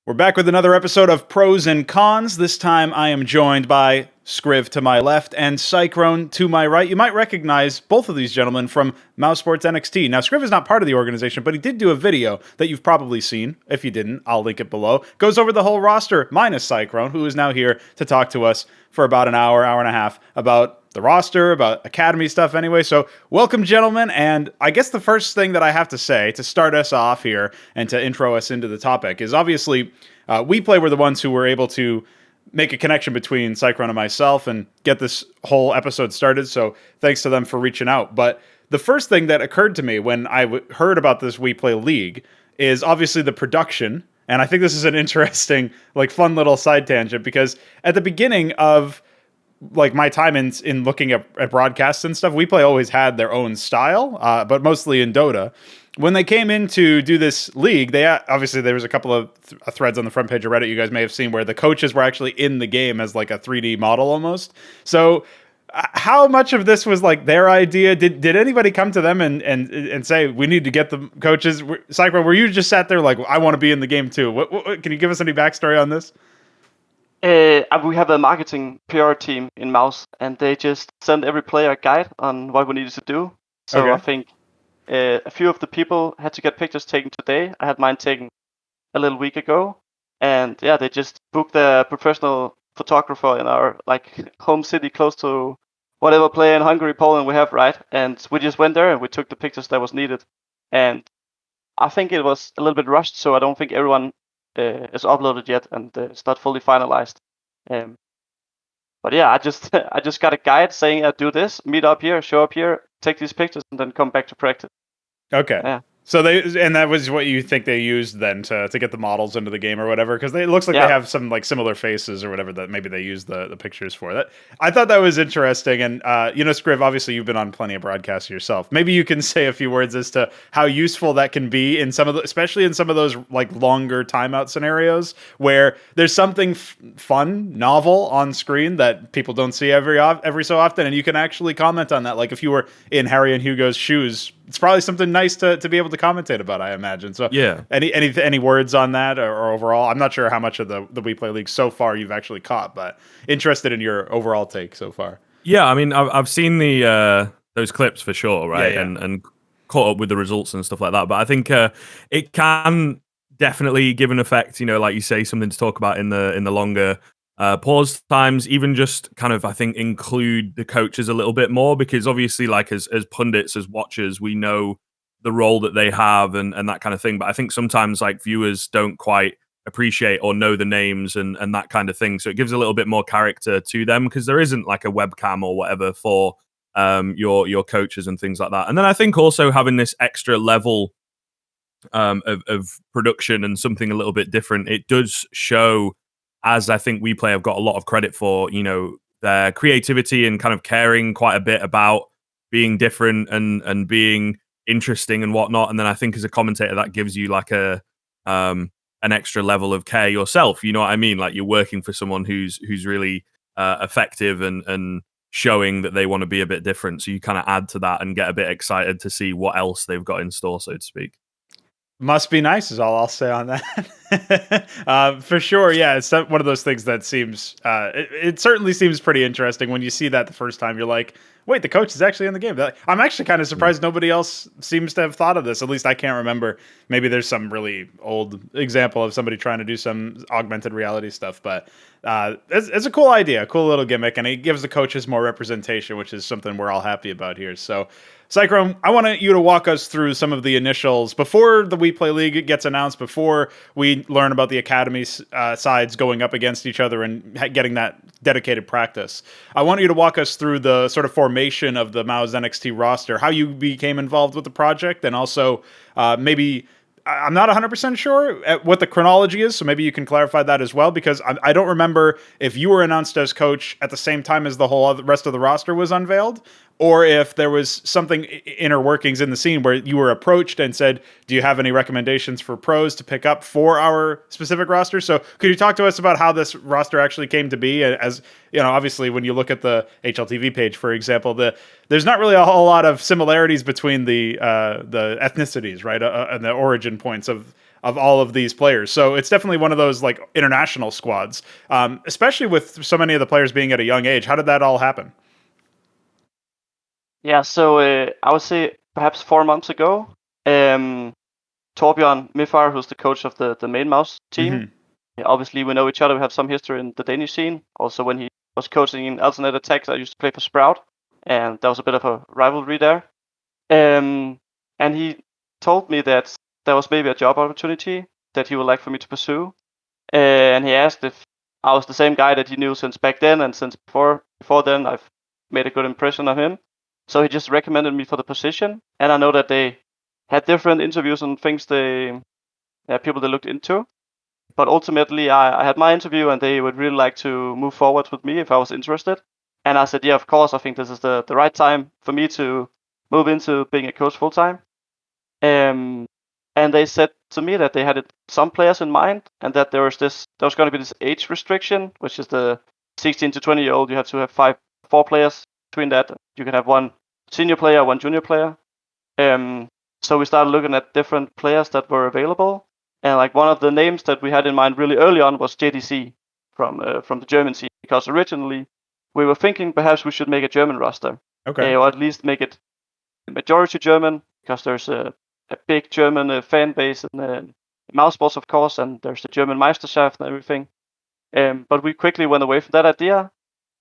We're back with another episode of Pros and Cons. This time I am joined by Skriv to my left and Sycrone to my right. You might recognize both of these gentlemen from Mouseports NXT. Now, Skriv is not part of the organization, but he did do a video that you've probably seen. If you didn't, I'll link it below. Goes over the whole roster, minus Sycrone, who is now here to talk to us for about an hour, hour and a half about the roster, about Academy stuff anyway. So welcome, gentlemen. And I guess the first thing that I have to say to start us off here and to intro us into the topic is obviously WePlay were the ones who were able to make a connection between Sycrone and myself and get this whole episode started. So thanks to them for reaching out. But the first thing that occurred to me when I heard about this WePlay League is obviously the production. And I think this is an interesting, fun little side tangent because at the beginning of my time in looking at broadcasts and stuff, WePlay always had their own style, but mostly in Dota. When they came in to do this league, they obviously there was a couple of threads on the front page of Reddit you guys may have seen where the coaches were actually in the game as like a 3D model almost. So how much of this was like their idea? Did anybody come to them and say we need to get the coaches? Sycrone, were you just sat there like I want to be in the game too? What can you give us any backstory on this? We have a marketing PR team in Mouse, and they just send every player a guide on what we needed to do. So okay. I think a few of the people had to get pictures taken today. I had mine taken a little week ago, and yeah, they just booked a professional photographer in our home city close to whatever player in Hungary, Poland we have, right? And we just went there and we took the pictures that was needed. And I think it was a little bit rushed, so I don't think everyone is uploaded yet, and it's not fully finalized. But yeah, I just got a guide saying, do this, meet up here, show up here, take these pictures, and then come back to practice. Okay. Yeah. So that was what you think they used then to get the models into the game or whatever, because it looks like they have some similar faces or whatever that maybe they used the pictures for. That I thought that was interesting, and Skriv, obviously you've been on plenty of broadcasts yourself. Maybe you can say a few words as to how useful that can be in especially in some of those longer timeout scenarios where there's something fun, novel on screen that people don't see every so often, and you can actually comment on that. Like if you were in Harry and Hugo's shoes, it's probably something nice to be able to commentate about, I imagine. So yeah. Any words on that or overall? I'm not sure how much of the WePlay League so far you've actually caught, but interested in your overall take so far. Yeah, I mean, I've seen those clips for sure, right? Yeah. And caught up with the results and stuff like that. But I think it can definitely give an effect, like you say, something to talk about in the longer pause times, even just kind of, I think, include the coaches a little bit more, because obviously as pundits, as watchers, we know the role that they have and that kind of thing. But I think sometimes viewers don't quite appreciate or know the names and that kind of thing. So it gives a little bit more character to them because there isn't a webcam or whatever for your coaches and things like that. And then I think also having this extra level of production and something a little bit different, it does show, as I think WePlay have got a lot of credit for, their creativity and kind of caring quite a bit about being different and being interesting and whatnot. And then I think as a commentator, that gives you an extra level of care yourself. You know what I mean? You're working for someone who's really effective and showing that they want to be a bit different. So you kind of add to that and get a bit excited to see what else they've got in store, so to speak. Must be nice is all I'll say on that. For sure, yeah. It's one of those things that seems, it certainly seems pretty interesting when you see that the first time. You're like, wait, the coach is actually in the game. I'm actually kind of surprised nobody else seems to have thought of this. At least I can't remember. Maybe there's some really old example of somebody trying to do some augmented reality stuff. But it's a cool idea, a cool little gimmick, and it gives the coaches more representation, which is something we're all happy about here. So, Sycrone, I want you to walk us through some of the initials before the WePlay League gets announced, before we learn about the Academy sides going up against each other and getting that dedicated practice. I want you to walk us through the sort of formation of the Mouz NXT roster, how you became involved with the project, and also maybe, I'm not 100% sure what the chronology is, so maybe you can clarify that as well, because I don't remember if you were announced as coach at the same time as the whole rest of the roster was unveiled, or if there was something inner workings in the scene where you were approached and said, do you have any recommendations for pros to pick up for our specific roster? So could you talk to us about how this roster actually came to be? As obviously when you look at the HLTV page, for example, there's not really a whole lot of similarities between the ethnicities, right? And the origin points of of all of these players. So it's definitely one of those like international squads, especially with so many of the players being at a young age. How did that all happen? Yeah, so I would say perhaps 4 months ago, Torbjørn Mifar, who's the coach of the main Mouse team, obviously we know each other. We have some history in the Danish scene. Also, when he was coaching in alternate attacks, I used to play for Pr0s, and there was a bit of a rivalry there. And he told me that there was maybe a job opportunity that he would like for me to pursue. And he asked if I was the same guy that he knew since back then, and since before then I've made a good impression on him. So he just recommended me for the position, and I know that they had different interviews and things people they looked into. But ultimately, I had my interview, and they would really like to move forward with me if I was interested. And I said, yeah, of course. I think this is the right time for me to move into being a coach full time. And they said to me that they had some players in mind, and that there was going to be this age restriction, which is the 16 to 20-year-old. You have to have four players between that. You can have one senior player, one junior player. So we started looking at different players that were available, and like one of the names that we had in mind really early on was JDC from the German scene, because originally we were thinking perhaps we should make a German roster, or at least make it majority German, because there's a big German fan base in Mouseports, of course, and there's the German Meisterschaft and everything. But we quickly went away from that idea.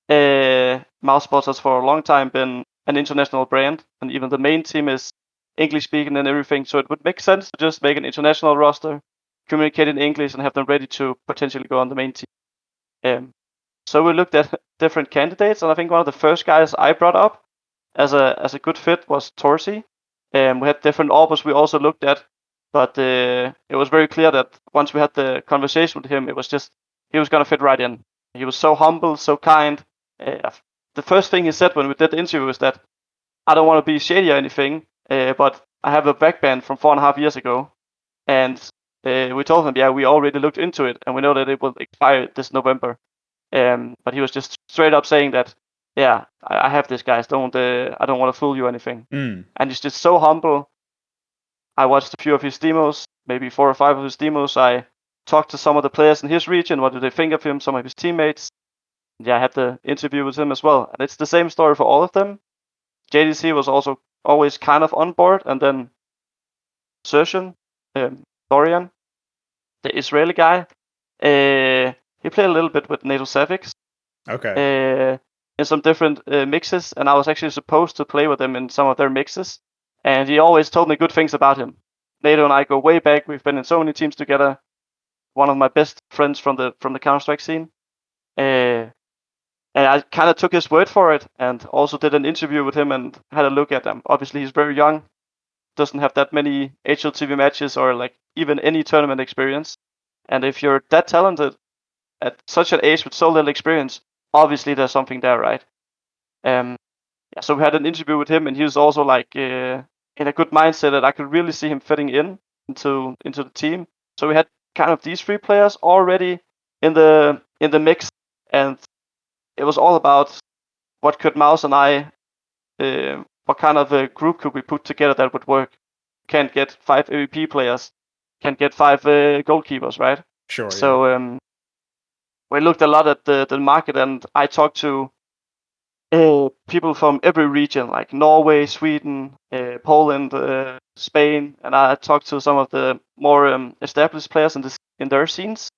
Mouseports has for a long time been an international brand, and even the main team is English speaking and everything, so it would make sense to just make an international roster, communicate in English, and have them ready to potentially go on the main team. So we looked at different candidates, and I think one of the first guys I brought up as a good fit was Pr0s. We had different offers we also looked at, but it was very clear that once we had the conversation with him, it was just he was gonna fit right in. He was so humble, so kind. The first thing he said when we did the interview was that I don't want to be shady or anything, but I have a backband from 4.5 years ago, and we told him, yeah, we already looked into it, and we know that it will expire this November. But he was just straight up saying that, yeah, I have this, guys. I don't want to fool you or anything. And he's just so humble. I watched a few of his demos, maybe 4 or 5 of his demos. I talked to some of the players in his region. What do they think of him? Some of his teammates. Yeah, I had the interview with him as well. And it's the same story for all of them. JDC was also always kind of on board. And then Sertian, Dorian, the Israeli guy, he played a little bit with NATO Savix. In some different mixes. And I was actually supposed to play with him in some of their mixes. And he always told me good things about him. NATO and I go way back. We've been in so many teams together. One of my best friends from the Counter-Strike scene. And I kind of took his word for it, and also did an interview with him and had a look at him. Obviously, he's very young, doesn't have that many HLTV matches or like even any tournament experience. And if you're that talented at such an age with so little experience, obviously there's something there, right? So we had an interview with him, and he was also like in a good mindset that I could really see him fitting into the team. So we had kind of these 3 players already in the mix, and it was all about what could Mouz and I, what kind of a group could we put together that would work. Can't get 5 AVP players, can't get 5 goalkeepers, right? Sure. So we looked a lot at the market, and I talked to people from every region, like Norway, Sweden, Poland, Spain, and I talked to some of the more established players in their scenes,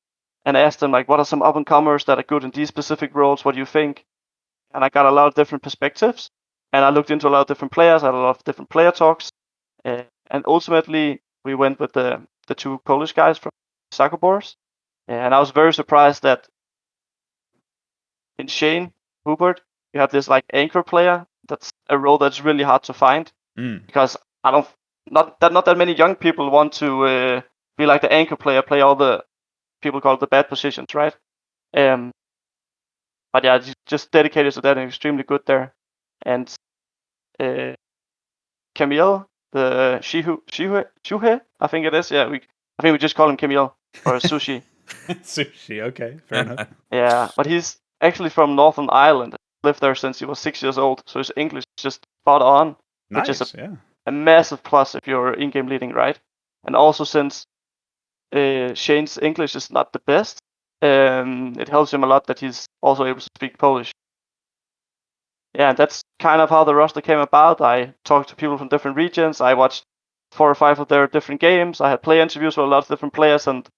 and asked them like, what are some up and comers that are good in these specific roles? What do you think? And I got a lot of different perspectives, and I looked into a lot of different players. I had a lot of different player talks, and ultimately we went with the 2 Polish guys from Pr0s, and I was very surprised that in Shane Hubert, you have this like anchor player. That's a role that's really hard to find, because not that many young people want to be like the anchor player, play all the people call it the bad positions, right? But yeah, just dedicated to that and extremely good there. And Camille, the Shuhe, I think it is. Yeah, I think we just call him Camille or Sushi. Sushi, okay, fair enough. Yeah, but he's actually from Northern Ireland. Lived there since he was 6 years old, so his English is just spot on. Nice, which is a massive plus if you're in-game leading, right? And also since Shane's English is not the best. It helps him a lot that he's also able to speak Polish. Yeah, that's kind of how the roster came about. I talked to people from different regions. I watched 4 or 5 of their different games. I had play interviews with a lot of different players and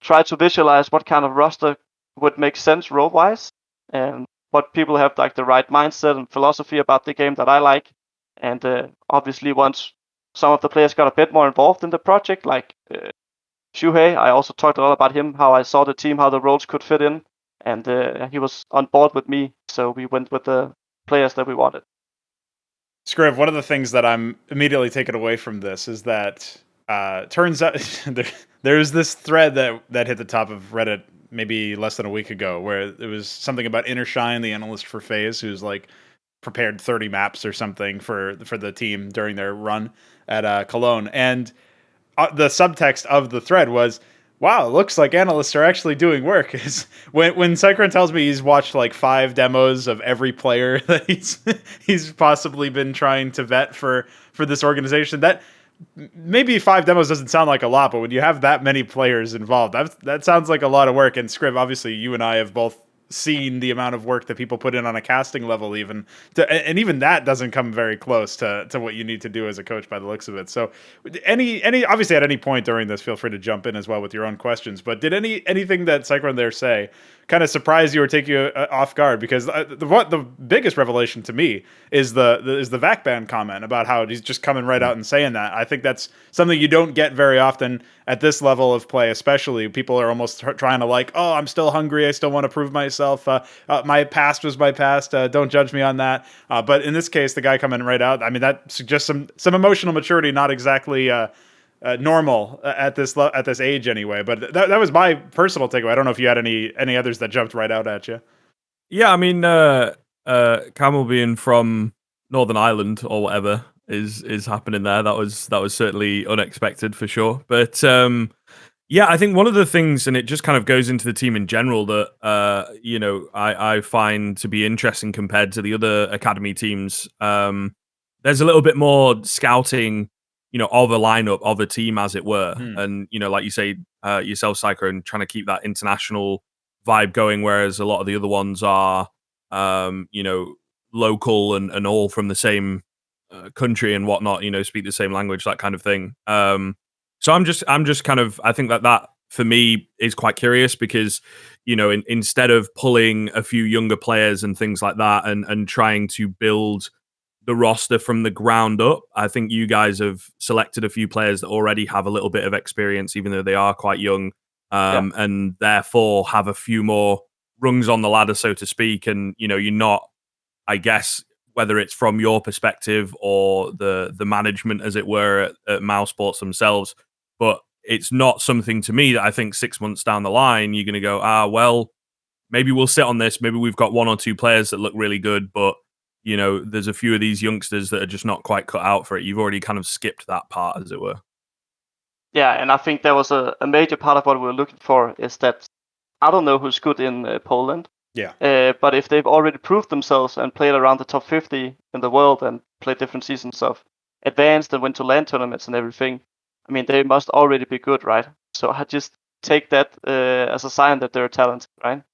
tried to visualize what kind of roster would make sense role-wise and what people have like the right mindset and philosophy about the game that I like. And obviously, once some of the players got a bit more involved in the project, like Shuhei, I also talked a lot about him, how I saw the team, how the roles could fit in, and he was on board with me. So we went with the players that we wanted. Skriv, one of the things that I'm immediately taken away from this is that turns out there's this thread that hit the top of Reddit maybe less than a week ago where it was something about Innershine, the analyst for FaZe, who's like prepared 30 maps or something for the team during their run at Cologne. And the subtext of the thread was, wow, it looks like analysts are actually doing work. When Sycrone tells me he's watched like 5 demos of every player that he's possibly been trying to vet for this organization, that maybe 5 demos doesn't sound like a lot, but when you have that many players involved, that sounds like a lot of work. And Skriv, obviously, you and I have both seen the amount of work that people put in on a casting level, and even that doesn't come very close to what you need to do as a coach by the looks of it. So any obviously at any point during this, feel free to jump in as well with your own questions, but did anything that Sycrone there say kind of surprise you or take you off guard? Because the biggest revelation to me is the Vacban comment about how he's just coming right out and saying that. I think that's something you don't get very often at this level of play, especially. People are almost trying to like, oh, I'm still hungry, I still want to prove myself. My past was my past. Don't judge me on that. But in this case, the guy coming right out, I mean, that suggests some emotional maturity, not exactly normal at this age anyway. But that was my personal takeaway. I don't know if you had any others that jumped right out at you. Yeah, I mean, Camel being from Northern Ireland or whatever is happening there. That was certainly unexpected for sure. But yeah, I think one of the things, and it just kind of goes into the team in general, that I find to be interesting compared to the other academy teams. There's a little bit more scouting, of a lineup, of a team, as it were. And, like you say, yourself, Sycrone, trying to keep that international vibe going, whereas a lot of the other ones are, local and all from the same country and whatnot, speak the same language, that kind of thing. So I'm just kind of, I think that for me is quite curious because, instead of pulling a few younger players and things like that and trying to build the roster from the ground up, I think you guys have selected a few players that already have a little bit of experience, even though they are quite young, and therefore have a few more rungs on the ladder, so to speak. And, you're not, I guess, whether it's from your perspective or the management, as it were, at Mouseports themselves, but it's not something to me that I think 6 months down the line, you're going to go, well, maybe we'll sit on this. Maybe we've got 1 or 2 players that look really good, but there's a few of these youngsters that are just not quite cut out for it. You've already kind of skipped that part, as it were. Yeah, and I think that was a major part of what we were looking for, is that I don't know who's good in Poland. Yeah. But if they've already proved themselves and played around the top 50 in the world and played different seasons of advanced and went to LAN tournaments and everything, I mean, they must already be good, right? So I just take that as a sign that they're talented, right?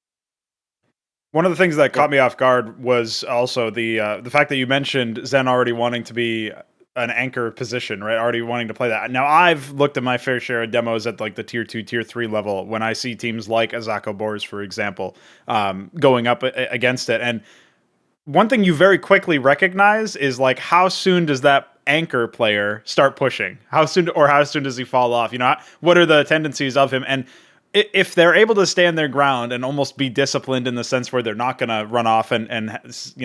One of the things that caught me off guard was also the fact that you mentioned Zen already wanting to be an anchor position, right? Already wanting to play that. Now, I've looked at my fair share of demos at like the tier 2, tier 3 level when I see teams like Azako Boars, for example, going up against it. And one thing you very quickly recognize is like, how soon does that anchor player start pushing? How soon does he fall off? What are the tendencies of him? And if they're able to stand their ground and almost be disciplined in the sense where they're not going to run off and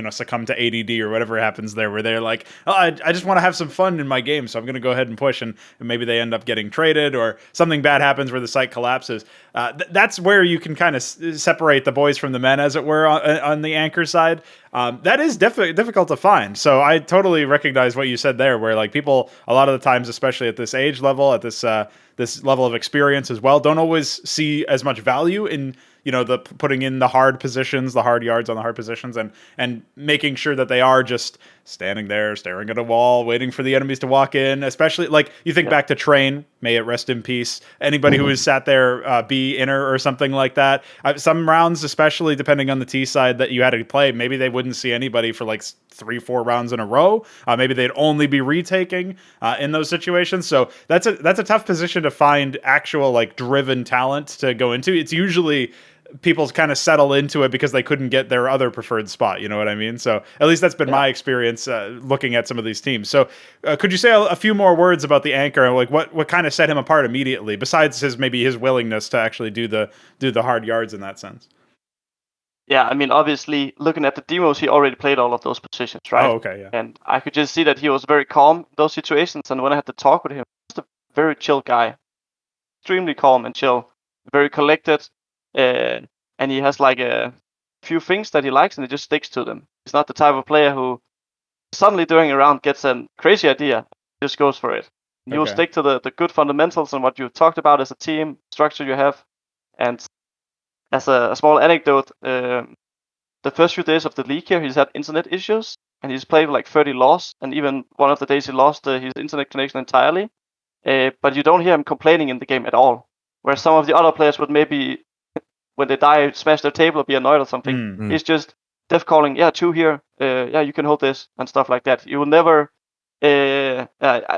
succumb to ADD or whatever happens there, where they're like, oh, I just want to have some fun in my game, so I'm going to go ahead and push, and maybe they end up getting traded or something bad happens where the site collapses. That's where you can kind of separate the boys from the men, as it were, on the anchor side. That is difficult to find. So I totally recognize what you said there, where like people, a lot of the times, especially at this age level, at this level of experience as well, don't always see as much value in the putting in the hard positions, the hard yards on the hard positions, and making sure that they are just standing there, staring at a wall, waiting for the enemies to walk in. Especially like you think back to Train, may it rest in peace. Anybody who has sat there, B inner or something like that. Some rounds, especially depending on the T side that you had to play, maybe they wouldn't see anybody for like 3-4 rounds in a row. Maybe they'd only be retaking in those situations. So that's a tough position to find actual like driven talent to go into. It's usually people kind of settle into it because they couldn't get their other preferred spot. You know what I mean? So at least that's been my experience looking at some of these teams. So could you say a few more words about the anchor and like what kind of set him apart immediately, besides his willingness to actually do the hard yards in that sense? Yeah, I mean, obviously, looking at the demos, he already played all of those positions, right? Oh, okay, yeah. And I could just see that he was very calm in those situations. And when I had to talk with him, just a very chill guy, extremely calm and chill, very collected. And he has like a few things that he likes, and he just sticks to them. He's not the type of player who suddenly during a round gets a crazy idea, just goes for it. He will stick to the good fundamentals and what you've talked about as a team structure you have. And as a small anecdote, the first few days of the league here, he's had internet issues, and he's played like 30 loss, and even one of the days he lost his internet connection entirely. But you don't hear him complaining in the game at all. Whereas some of the other players would maybe, when they die, smash their table or be annoyed or something. Mm-hmm. He's just def calling, yeah, 2 here, yeah, you can hold this, and stuff like that. You will never, and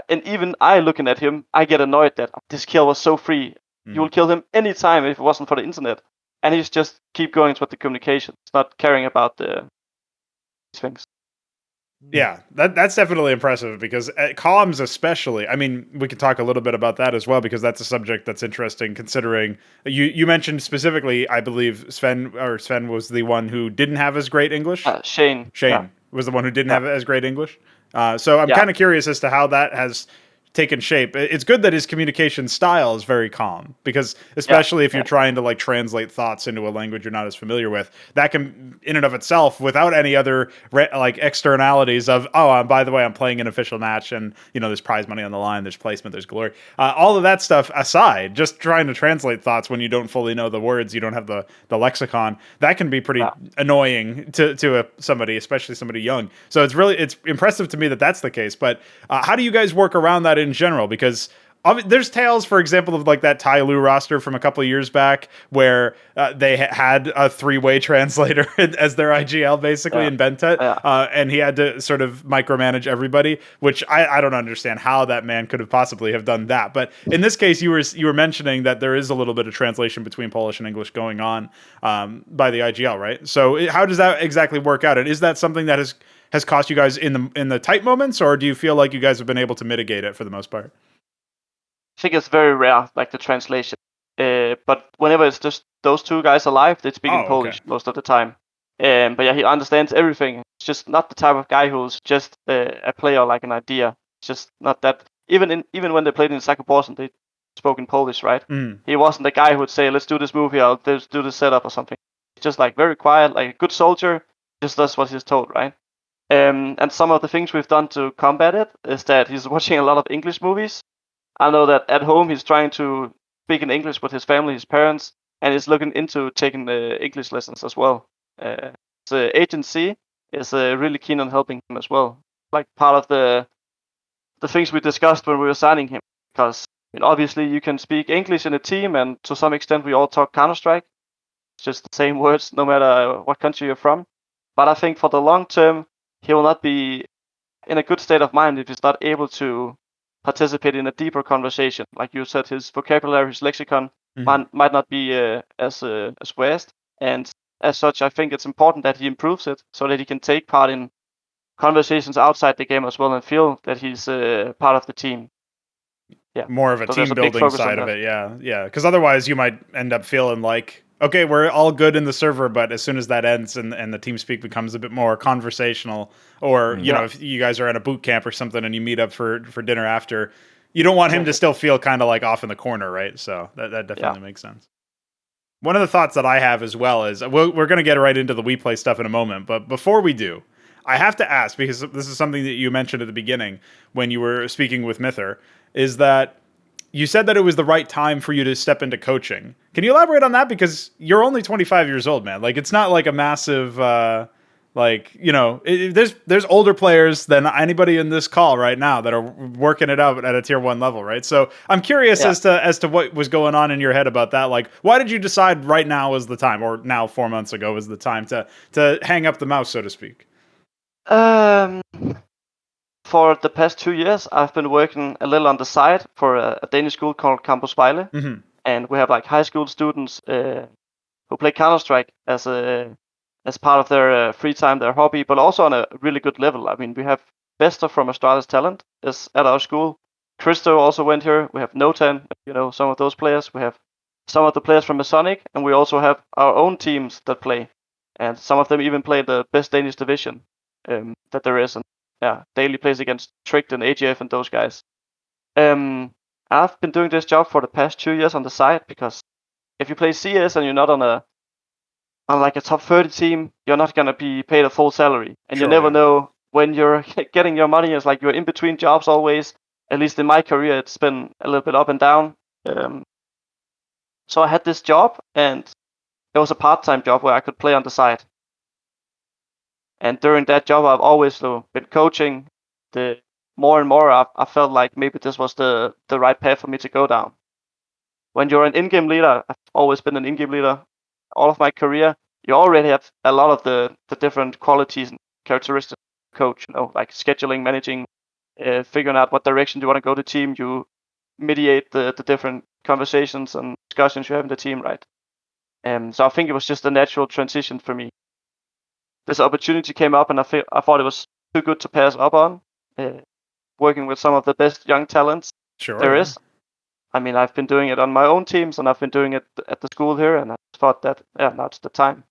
even I looking at him, I get annoyed that this kill was so free. Mm-hmm. You will kill him anytime if it wasn't for the internet. And he's just keep going with the communication. He's not caring about these things. Yeah, that's definitely impressive because at comms especially, I mean, we could talk a little bit about that as well because that's a subject that's interesting considering you mentioned specifically, I believe Sven was the one who didn't have as great English. Shane was the one who didn't have as great English. So I'm kind of curious as to how that has taken shape. It's good that his communication style is very calm because especially if you're trying to like translate thoughts into a language you're not as familiar with, that can in and of itself without any other like externalities of by the way, I'm playing an official match and there's prize money on the line, there's placement, there's glory, all of that stuff aside, just trying to translate thoughts when you don't fully know the words, you don't have the lexicon, that can be pretty annoying to somebody, especially somebody young. So it's impressive to me that that's the case. But how do you guys work around that in general? Because there's tales, for example, of like that Tai Lu roster from a couple of years back where they had a 3-way translator as their IGL basically in Bentet, and he had to sort of micromanage everybody, which I don't understand how that man could have possibly have done that. But in this case, you were mentioning that there is a little bit of translation between Polish and English going on by the IGL, right? So how does that exactly work out? And is that something that has cost you guys in the tight moments, or do you feel like you guys have been able to mitigate it for the most part? I think it's very rare, like the translation. But whenever it's just those two guys alive, they speak in Polish most of the time. But yeah, he understands everything. It's just not the type of guy who's just a player like an idea. It's just not that. Even when they played in Sakopos, they spoke in Polish, right? He wasn't the guy who would say, "Let's do this move here. Let's do this setup or something." He's just like very quiet, like a good soldier. Just does what he's told, right? And some of the things we've done to combat it is that he's watching a lot of English movies. I know that at home he's trying to speak in English with his family, his parents, and he's looking into taking the English lessons as well. The agency is really keen on helping him as well, like part of the things we discussed when we were signing him. Because obviously you can speak English in a team, and to some extent we all talk Counter-Strike. It's just the same words no matter what country you're from. But I think for the long term, he will not be in a good state of mind if he's not able to participate in a deeper conversation. Like you said, his vocabulary, his lexicon might not be as vast. And as such, I think it's important that he improves it so that he can take part in conversations outside the game as well and feel that he's part of the team. Yeah, more of a team building side of it. Yeah. Because otherwise, you might end up feeling like, okay, we're all good in the server, but as soon as that ends and the team speak becomes a bit more conversational, or if you guys are at a boot camp or something and you meet up for dinner after, you don't want him to still feel kind of like off in the corner, right? So that definitely makes sense. One of the thoughts that I have as well is we're going to get right into the WePlay stuff in a moment, but before we do, I have to ask, because this is something that you mentioned at the beginning when you were speaking with Mither, is that you said that it was the right time for you to step into coaching. Can you elaborate on that? Because you're only 25 years old, man. Like, it's not like a massive, there's older players than anybody in this call right now that are working it out at a tier 1 level, right? So I'm curious as to what was going on in your head about that. Like, why did you decide right now was the time, or now 4 months ago was the time to hang up the mouse, so to speak? For the past 2 years, I've been working a little on the side for a Danish school called Campus Vejle, and we have like high school students who play Counter-Strike as part of their free time, their hobby, but also on a really good level. I mean, we have Bester from Astralis Talent is at our school. Christo also went here. We have Notan, some of those players. We have some of the players from Masonic, and we also have our own teams that play, and some of them even play the best Danish division that there is. And daily plays against Tricked and AGF and those guys. I've been doing this job for the past 2 years on the side, because if you play CS and you're not on like a top 30 team, you're not gonna be paid a full salary, and you never know when you're getting your money. It's like you're in between jobs always. At least in my career, it's been a little bit up and down. So I had this job, and it was a part-time job where I could play on the side. And during that job, I've always been coaching. The more and more, I felt like maybe this was the right path for me to go down. When you're an in-game leader, I've always been an in-game leader all of my career. You already have a lot of the different qualities and characteristics of coach, like scheduling, managing, figuring out what direction you want to go to team. You mediate the different conversations and discussions you have in the team, right? So I think it was just a natural transition for me. This opportunity came up, and I thought it was too good to pass up on. Working with some of the best young talents there is. I mean, I've been doing it on my own teams, and I've been doing it at the school here, and I thought that, now it's the time.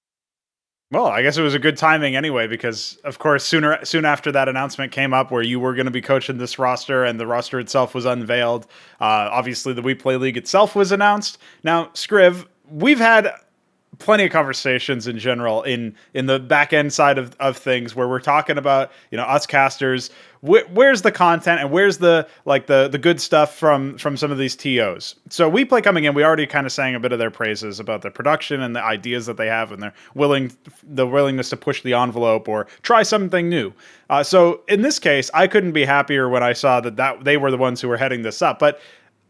Well, I guess it was a good timing anyway, because of course, soon after that announcement came up where you were going to be coaching this roster, and the roster itself was unveiled. Obviously, the WePlay League itself was announced. Now, Skriv, we've had plenty of conversations in general in the back end side of things where we're talking about, us casters, where's the content and where's the good stuff from some of these TOs. So WePlay coming in, we already kind of sang a bit of their praises about the production and the ideas that they have, and their willingness to push the envelope or try something new. So in this case, I couldn't be happier when I saw that they were the ones who were heading this up. But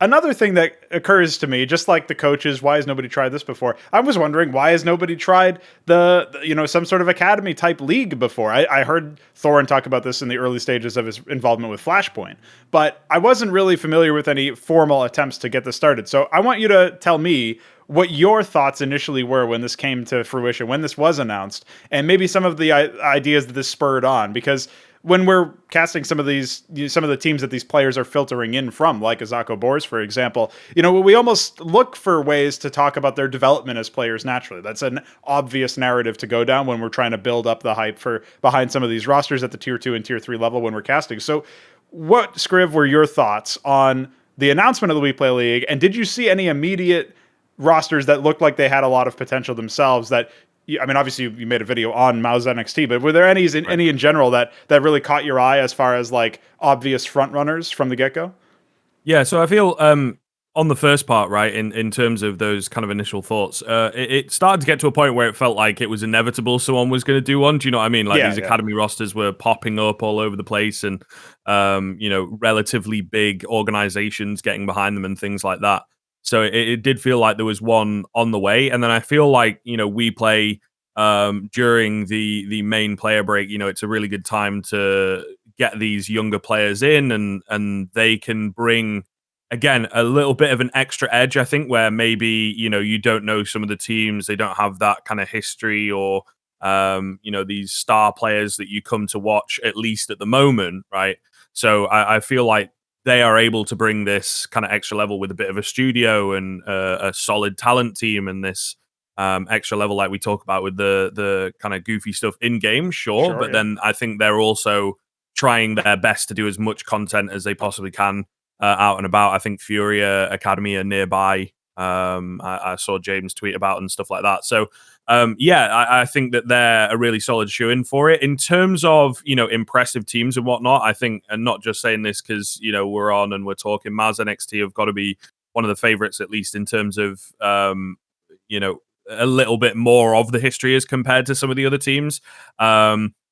another thing that occurs to me, just like the coaches, why has nobody tried this before? I was wondering, why has nobody tried some sort of academy type league before? I heard Thorin talk about this in the early stages of his involvement with Flashpoint, but I wasn't really familiar with any formal attempts to get this started. So I want you to tell me what your thoughts initially were when this came to fruition, when this was announced, and maybe some of the ideas that this spurred on, because when we're casting some of the teams that these players are filtering in from, like Azako Boars, for example, we almost look for ways to talk about their development as players naturally. That's an obvious narrative to go down when we're trying to build up the hype behind some of these rosters at the tier 2 and tier 3 level when we're casting. So what, Skriv, were your thoughts on the announcement of the WePlay League, and did you see any immediate rosters that looked like they had a lot of potential themselves that, I mean, obviously you made a video on Mouz NXT, but were there any in general that really caught your eye as far as like obvious front runners from the get-go? Yeah, so I feel on the first part, right, in terms of those kind of initial thoughts, it started to get to a point where it felt like it was inevitable someone was going to do one. Do you know what I mean? Like these academy rosters were popping up all over the place, and relatively big organizations getting behind them and things like that. So it did feel like there was one on the way. And then I feel like, WePlay during the main player break, it's a really good time to get these younger players in, and they can bring, again, a little bit of an extra edge, I think, where maybe, you don't know some of the teams, they don't have that kind of history or, these star players that you come to watch, at least at the moment, right? So I feel like they are able to bring this kind of extra level with a bit of a studio and a solid talent team, and this extra level like we talk about with the kind of goofy stuff in game, sure, but then I think they're also trying their best to do as much content as they possibly can out and about. I think Furia Academy are nearby I saw James tweet about and stuff like that. So I think that they're a really solid shoe-in for it. In terms of, impressive teams and whatnot, I think, and not just saying this because, we're on and we're talking, Mouz NXT have got to be one of the favorites, at least in terms of, a little bit more of the history as compared to some of the other teams.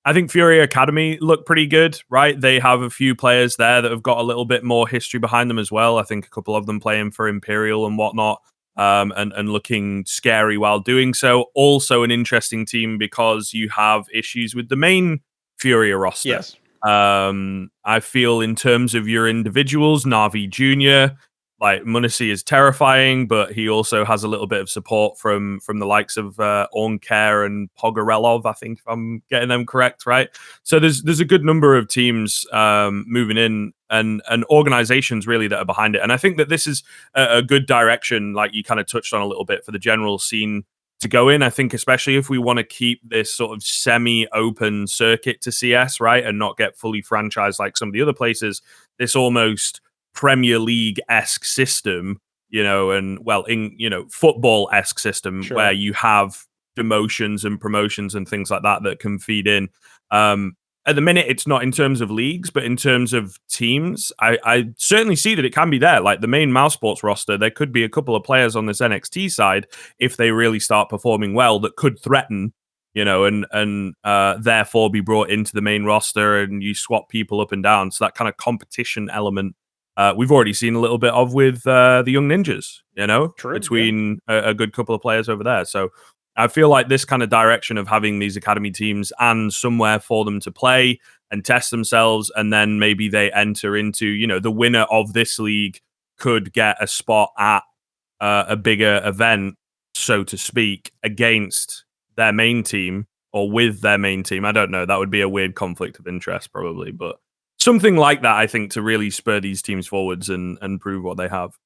I think Fury Academy look pretty good, right? They have a few players there that have got a little bit more history behind them as well. I think a couple of them playing for Imperial and whatnot, and looking scary while doing so. Also an interesting team because you have issues with the main Fury roster. Yes. I feel in terms of your individuals, Navi Junior, like Munisi is terrifying, but he also has a little bit of support from the likes of Orncare and Pogorelov, I think, if I'm getting them correct, right? So there's a good number of teams moving in and organizations really that are behind it. And I think that this is a good direction, like you kind of touched on a little bit, for the general scene to go in. I think especially if we want to keep this sort of semi-open circuit to CS, right, and not get fully franchised like some of the other places, this almost Premier League-esque system, football-esque system, sure, where you have demotions and promotions and things like that can feed in. At the minute, it's not in terms of leagues, but in terms of teams, I certainly see that it can be there. Like the main Mouseports roster, there could be a couple of players on this NXT side, if they really start performing well, that could threaten, and therefore be brought into the main roster, and you swap people up and down. So that kind of competition element, we've already seen a little bit of with the Young Ninjas, True, between a good couple of players over there. So I feel like this kind of direction of having these academy teams and somewhere for them to play and test themselves, and then maybe they enter into, the winner of this league could get a spot at a bigger event, so to speak, against their main team or with their main team. I don't know. That would be a weird conflict of interest probably, but something like that, I think, to really spur these teams forwards and prove what they have.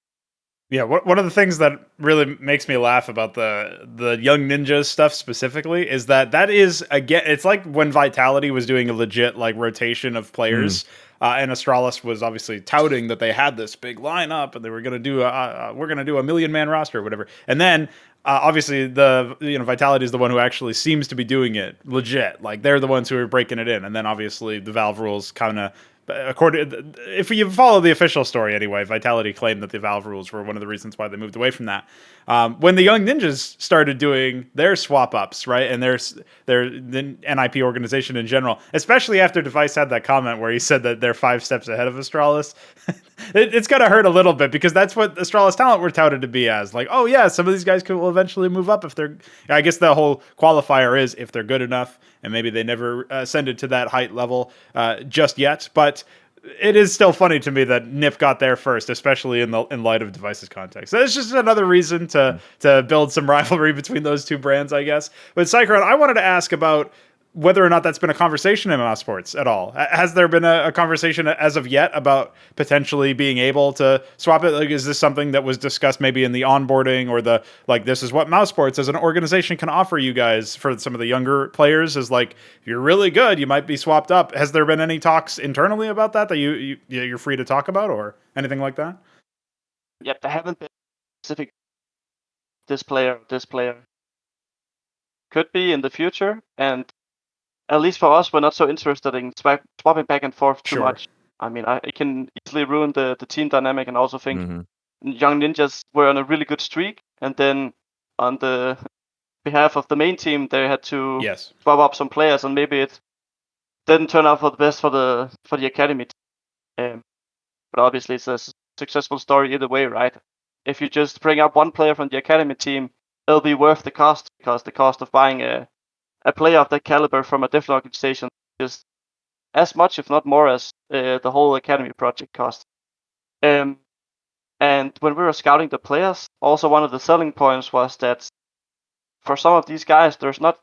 Yeah, one of the things that really makes me laugh about the Young Ninjas stuff specifically is that is, again, it's like when Vitality was doing a legit like rotation of players, and Astralis was obviously touting that they had this big lineup and they were going to do we're going to do a 1,000,000-man roster or whatever, and then obviously Vitality is the one who actually seems to be doing it legit, like they're the ones who are breaking it in, and then obviously the Valve rules kind of. If you follow the official story anyway, Vitality claimed that the Valve rules were one of the reasons why they moved away from that. When the Young Ninjas started doing their swap ups, right, and their the NIP organization in general, especially after Device had that comment where he said that they're 5 steps ahead of Astralis, it's gonna hurt a little bit because that's what Astralis Talent were touted to be as. Like, oh yeah, some of these guys will eventually move up if they're. I guess the whole qualifier is if they're good enough, and maybe they never ascended to that height level just yet, but. It is still funny to me that NIP got there first, especially in light of Device's context. So it's just another reason to build some rivalry between those two brands, I guess. But Sycrone, I wanted to ask about whether or not that's been a conversation in Mouseports at all. Has there been a conversation as of yet about potentially being able to swap it? Like, is this something that was discussed maybe in the onboarding or this is what Mouseports as an organization can offer you guys for some of the younger players is like, if you're really good, you might be swapped up. Has there been any talks internally about that you're free to talk about or anything like that? Yep, there haven't been specific this player. Could be in the future, and at least for us, we're not so interested in swapping back and forth too much. I mean, it can easily ruin the team dynamic, and also think Young Ninjas were on a really good streak, and then on the behalf of the main team, they had to swap up some players, and maybe it didn't turn out for the best for the academy team. But obviously, it's a successful story either way, right? If you just bring up one player from the academy team, it'll be worth the cost, because the cost of buying a player of that caliber from a different organization is as much, if not more, as the whole academy project cost. And when we were scouting the players, also one of the selling points was that for some of these guys, there's not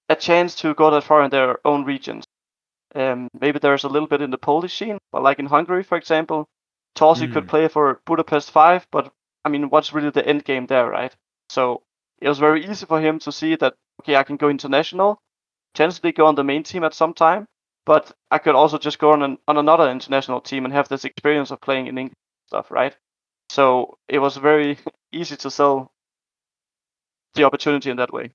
a chance to go that far in their own regions. Maybe there's a little bit in the Polish scene, but like in Hungary, for example, Torsi could play for Budapest 5, but I mean, what's really the end game there, right? So it was very easy for him to see that, okay, I can go international, potentially go on the main team at some time, but I could also just go on another international team and have this experience of playing in English stuff, right? So it was very easy to sell the opportunity in that way.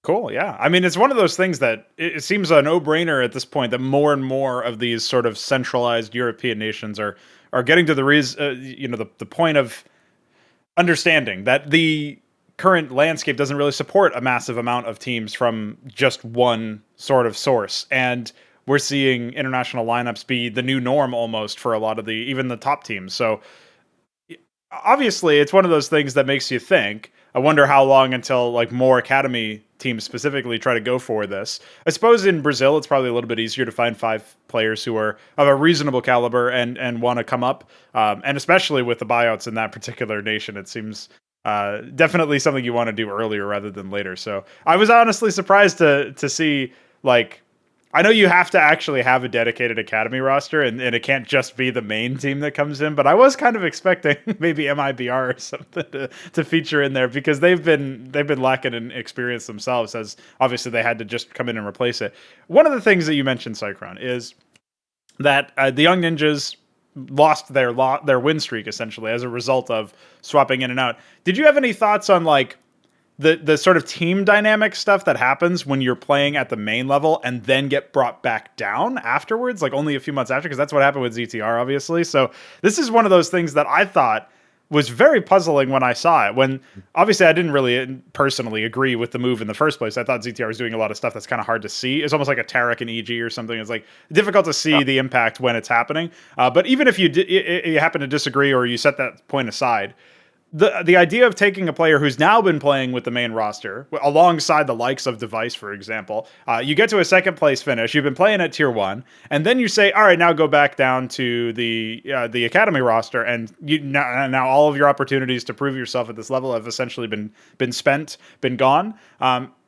Cool. Yeah. I mean, it's one of those things that it seems a no-brainer at this point that more and more of these sort of centralized European nations are getting to the point of understanding that the current landscape doesn't really support a massive amount of teams from just one sort of source, and we're seeing international lineups be the new norm almost for a lot of even the top teams. So obviously it's one of those things that makes you think. I wonder how long until like more academy teams specifically try to go for this. I suppose in Brazil it's probably a little bit easier to find 5 players who are of a reasonable caliber and want to come up, and especially with the buyouts in that particular nation, it seems definitely something you want to do earlier rather than later. So I was honestly surprised to see, like, I know you have to actually have a dedicated academy roster, and it can't just be the main team that comes in, but I was kind of expecting maybe MIBR or something to feature in there, because they've been lacking in experience themselves, as obviously they had to just come in and replace it. One of the things that you mentioned, Sycrone, is that the Young Ninjas lost their win streak essentially as a result of swapping in and out. Did you have any thoughts on like the sort of team dynamic stuff that happens when you're playing at the main level and then get brought back down afterwards, like only a few months after? Because that's what happened with ZTR, obviously. So this is one of those things that I thought was very puzzling when I saw it. When obviously I didn't really personally agree with the move in the first place. I thought ZTR was doing a lot of stuff that's kind of hard to see. It's almost like a Tarek and EG or something. It's like difficult to see the impact when it's happening. But even if you happen to disagree or you set that point aside, the idea of taking a player who's now been playing with the main roster alongside the likes of Device, for example, you get to a second place finish, you've been playing at tier 1, and then you say, all right, now go back down to the academy roster, and now all of your opportunities to prove yourself at this level have essentially been spent, been gone.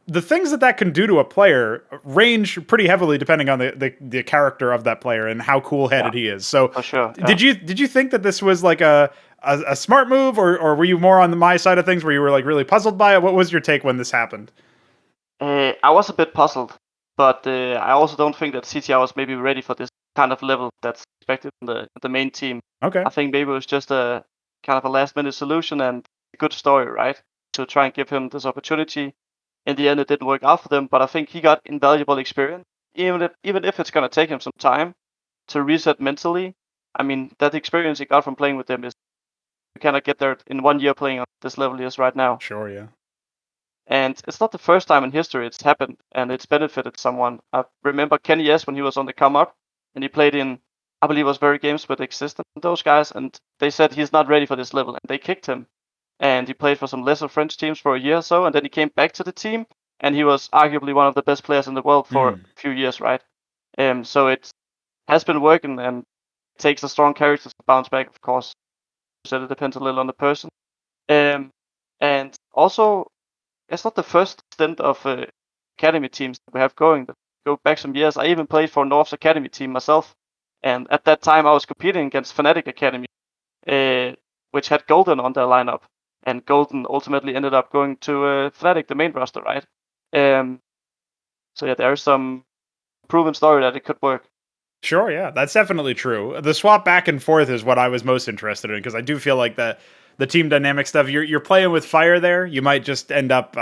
The things that can do to a player range pretty heavily depending on the character of that player and how cool-headed he is. So for sure, did you think that this was like a smart move, or were you more on my side of things where you were like really puzzled by it? What was your take when this happened? I was a bit puzzled, but I also don't think that CTR was maybe ready for this kind of level that's expected in the main team. Okay. I think maybe it was just a kind of a last-minute solution and a good story, right? To try and give him this opportunity. In the end, it didn't work out for them, but I think he got invaluable experience, even if it's going to take him some time to reset mentally. I mean, that experience he got from playing with them is, you cannot get there in 1 year playing on this level he is right now. Sure, yeah. And it's not the first time in history it's happened, and it's benefited someone. I remember Kenny S when he was on the come up, and he played in, I believe it was Very Games with Existent, those guys, and they said he's not ready for this level, and they kicked him. And he played for some lesser French teams for a year or so, and then he came back to the team, and he was arguably one of the best players in the world for a few years, right? So it has been working, and it takes a strong character to bounce back, of course. So it depends a little on the person. And also, it's not the first stint of academy teams that we have going. Go back some years, I even played for North's academy team myself, and at that time I was competing against Fnatic Academy, which had Golden on their lineup, and Golden ultimately ended up going to Fnatic, the main roster, right? So yeah, there's some proven story that it could work. Sure, yeah, that's definitely true. The swap back and forth is what I was most interested in, because I do feel like the team dynamic stuff, you're playing with fire there. You might just end up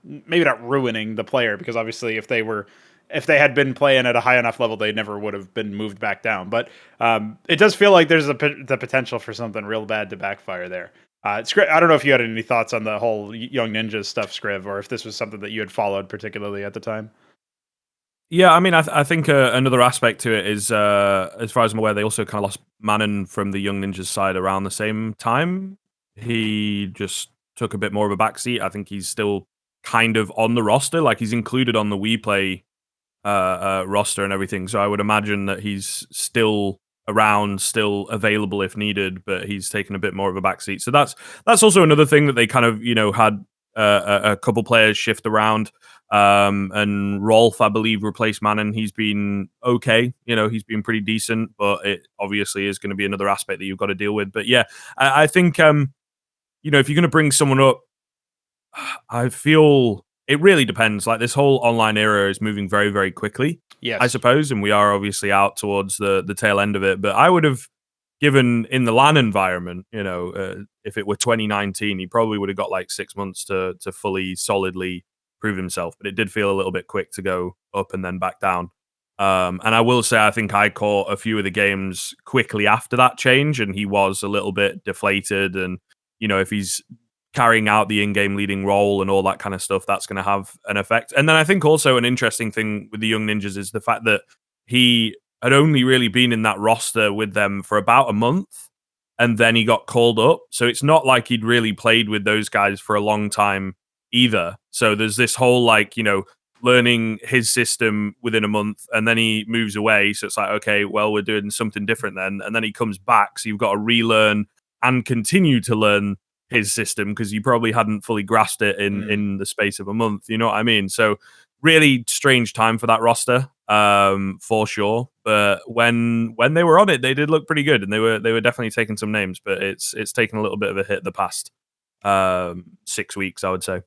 maybe not ruining the player, because obviously if they had been playing at a high enough level, they never would have been moved back down. But it does feel like there's the potential for something real bad to backfire there. I don't know if you had any thoughts on the whole Young Ninjas stuff, Skriv, or if this was something that you had followed particularly at the time. Yeah, I mean, I think another aspect to it is, as far as I'm aware, they also kind of lost Manon from the Young Ninjas side around the same time. He just took a bit more of a backseat. I think he's still kind of on the roster, like he's included on the WePlay roster and everything. So I would imagine that he's still around, still available if needed, but he's taken a bit more of a backseat. So that's also another thing that they kind of had a couple players shift around. And Rolf, I believe, replaced Manon. He's been okay. He's been pretty decent, but it obviously is going to be another aspect that you've got to deal with. But yeah, I think, if you're going to bring someone up, I feel it really depends. Like, this whole online era is moving very, very quickly, yes, I suppose. And we are obviously out towards the tail end of it. But I would have given in the LAN environment, if it were 2019, he probably would have got like 6 months to fully solidly prove himself. But it did feel a little bit quick to go up and then back down. And I will say, I think I caught a few of the games quickly after that change, and he was a little bit deflated. And if he's carrying out the in-game leading role and all that kind of stuff, that's going to have an effect. And then I think also an interesting thing with the Young Ninjas is the fact that he had only really been in that roster with them for about a month, and then he got called up. So it's not like he'd really played with those guys for a long time either. So there's this whole learning his system within a month, and then he moves away. So it's like, okay, well, we're doing something different then. And then he comes back. So you've got to relearn and continue to learn his system because you probably hadn't fully grasped it in the space of a month. You know what I mean? So really strange time for that roster, for sure. But when they were on it, they did look pretty good, and they were definitely taking some names. But it's taken a little bit of a hit the past 6 weeks, I would say.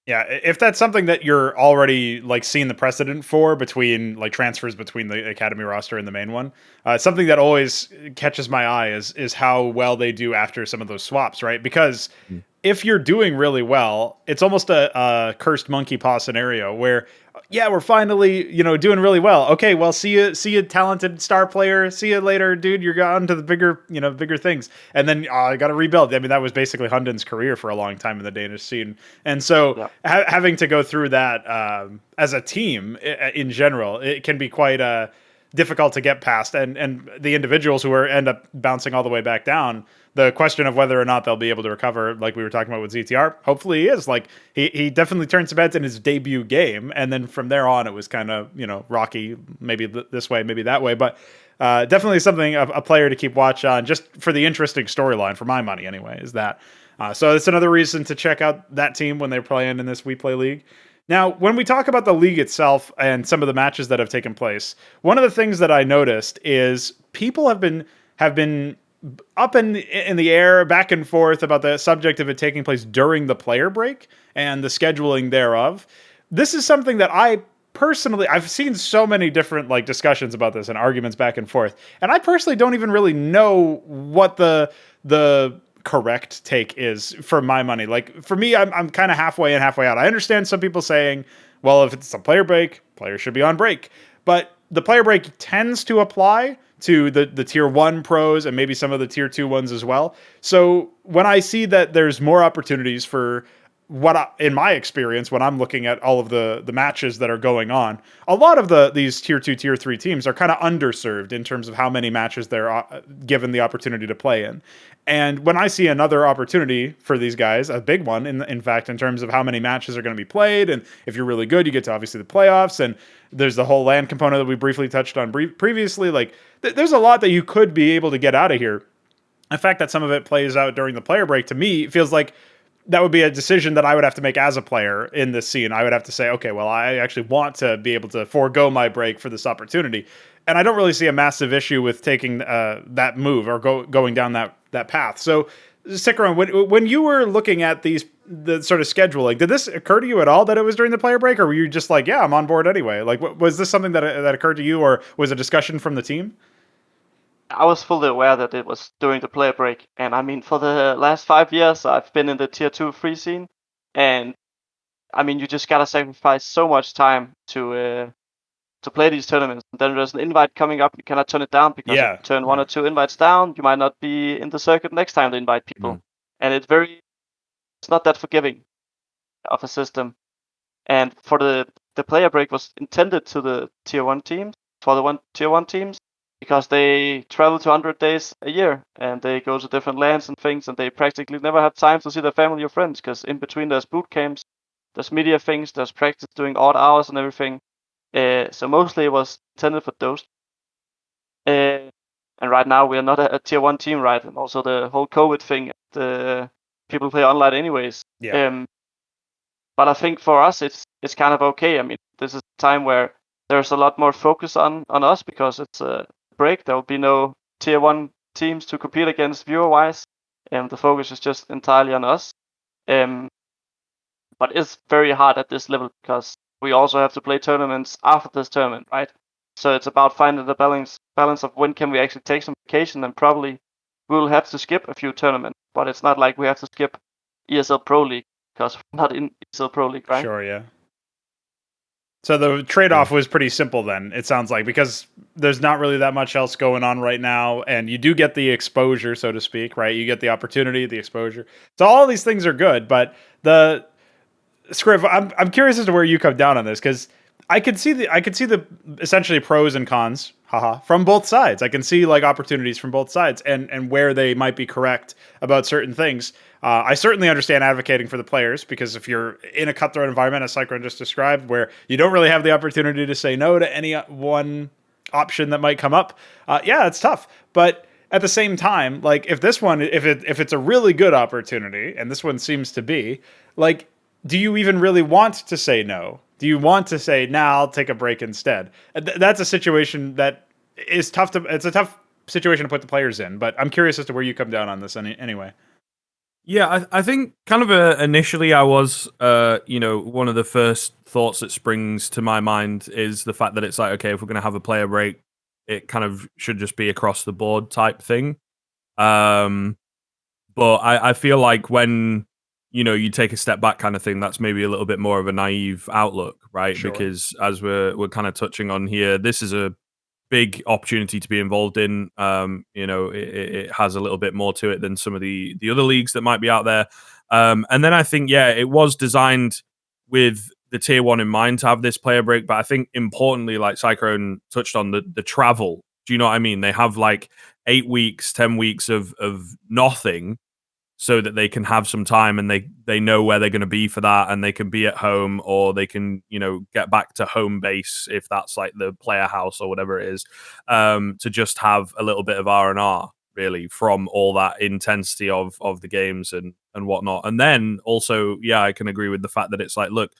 Yeah, if that's something that you're already seeing the precedent for between transfers between the academy roster and the main one, something that always catches my eye is how well they do after some of those swaps, right? Because if you're doing really well, it's almost a cursed monkey paw scenario where, yeah, we're finally doing really well. Okay, well, see you, talented star player. See you later, dude. You're on to the bigger things, and then I got to rebuild. I mean, that was basically Hunden's career for a long time in the Danish scene, and so having to go through that as a team in general, it can be quite difficult to get past, and the individuals who end up bouncing all the way back down. The question of whether or not they'll be able to recover, like we were talking about with ZTR, hopefully he is. He definitely turned some heads in his debut game, and then from there on, it was kind of rocky, maybe this way, maybe that way, but definitely something a player to keep watch on, just for the interesting storyline, for my money anyway, is that. So it's another reason to check out that team when they're playing in this WePlay League. Now, when we talk about the league itself and some of the matches that have taken place, one of the things that I noticed is people have been up in the air, back and forth about the subject of it taking place during the player break and the scheduling thereof. This is something that I personally, I've seen so many different discussions about this and arguments back and forth, and I personally don't even really know what the correct take is for my money. For me, I'm kind of halfway in, halfway out. I understand some people saying, well, if it's a player break, players should be on break, but the player break tends to apply to the tier 1 pros and maybe some of the tier 2 ones as well. So when I see that there's more opportunities for in my experience, when I'm looking at all of the matches that are going on, a lot of these tier 2, tier 3 teams are kind of underserved in terms of how many matches they're given the opportunity to play in. And when I see another opportunity for these guys, a big one, in fact, in terms of how many matches are going to be played, and if you're really good, you get to obviously the playoffs, and there's the whole LAN component that we briefly touched on previously. There's a lot that you could be able to get out of here. The fact that some of it plays out during the player break, to me, feels like that would be a decision that I would have to make as a player in this scene. I would have to say, okay, well, I actually want to be able to forego my break for this opportunity. And I don't really see a massive issue with taking that move or going down that path. So, Sycrone, when you were looking at the sort of scheduling, did this occur to you at all that it was during the player break, or were you just like, yeah, I'm on board anyway? Was this something that occurred to you, or was a discussion from the team? I was fully aware that it was during the player break, and I mean, for the last 5 years, I've been in the tier 2 free scene, and I mean, you just gotta sacrifice so much time to play these tournaments. And then there's an invite coming up, you cannot turn it down because if you turn 1 or 2 invites down, you might not be in the circuit next time they invite people, and it's not that forgiving of a system. And for the player break was intended to the tier 1 teams, tier 1 teams. Because they travel to 100 days a year, and they go to different lands and things, and they practically never have time to see their family or friends, because in between there's boot camps, there's media things, there's practice doing odd hours and everything. So mostly it was intended for those. And right now we are not a tier 1 team, right? And also the whole COVID thing, the people play online anyways. Yeah. But I think for us it's kind of okay. I mean, this is a time where there's a lot more focus on us because it's a break. There will be no tier 1 teams to compete against viewer-wise, and the focus is just entirely on us. But it's very hard at this level because we also have to play tournaments after this tournament, right? So it's about finding the balance of when can we actually take some vacation and probably we'll have to skip a few tournaments, but it's not like we have to skip ESL Pro League because we're not in ESL Pro League, right? Sure, yeah. So the trade-off was pretty simple then, it sounds like, because there's not really that much else going on right now, and you do get the exposure, so to speak, right? You get the opportunity, the exposure. So all these things are good, but the Skriv, I'm curious as to where you come down on this, because I could see the essentially pros and cons, from both sides. I can see like opportunities from both sides and where they might be correct about certain things. I certainly understand advocating for the players, because if you're in a cutthroat environment, as Sycrone just described, where you don't really have the opportunity to say no to any one option that might come up, yeah, it's tough. But at the same time, like if it's a really good opportunity, and this one seems to be, like, do you even really want to say no? Do you want to say, nah, I'll take a break instead? That's a situation that is tough it's a tough situation to put the players in, but I'm curious as to where you come down on this anyway. Yeah, I think kind of initially I was, one of the first thoughts that springs to my mind is the fact that it's like, okay, if we're going to have a player break, it kind of should just be across the board type thing. But I feel like when, you take a step back kind of thing, that's maybe a little bit more of a naive outlook, right? Sure. Because as we're kind of touching on here, this is a big opportunity to be involved in. It has a little bit more to it than some of the other leagues that might be out there. And then I think, yeah, it was designed with the tier 1 in mind to have this player break. But I think importantly, like Sycrone touched on, the travel. Do you know what I mean? They have like 8 weeks, 10 weeks of nothing, so that they can have some time and they know where they're going to be for that, and they can be at home, or they can, get back to home base if that's like the player house or whatever it is, to just have a little bit of R&R really from all that intensity of the games and whatnot. And then also, yeah, I can agree with the fact that it's like, look,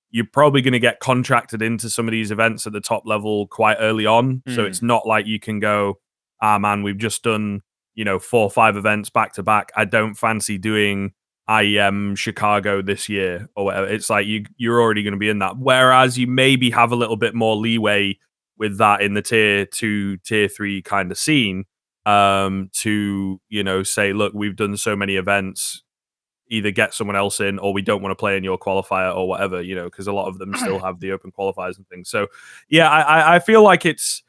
you're probably going to get contracted into some of these events at the top level quite early on. So it's not like you can go, man, we've just done 4 or 5 events back to back. I don't fancy doing IEM Chicago this year or whatever. It's like you're already going to be in that. Whereas you maybe have a little bit more leeway with that in the tier 2, tier 3 kind of scene, to say, look, we've done so many events, either get someone else in, or we don't want to play in your qualifier or whatever, because a lot of them still have the open qualifiers and things. So yeah, I feel like it's,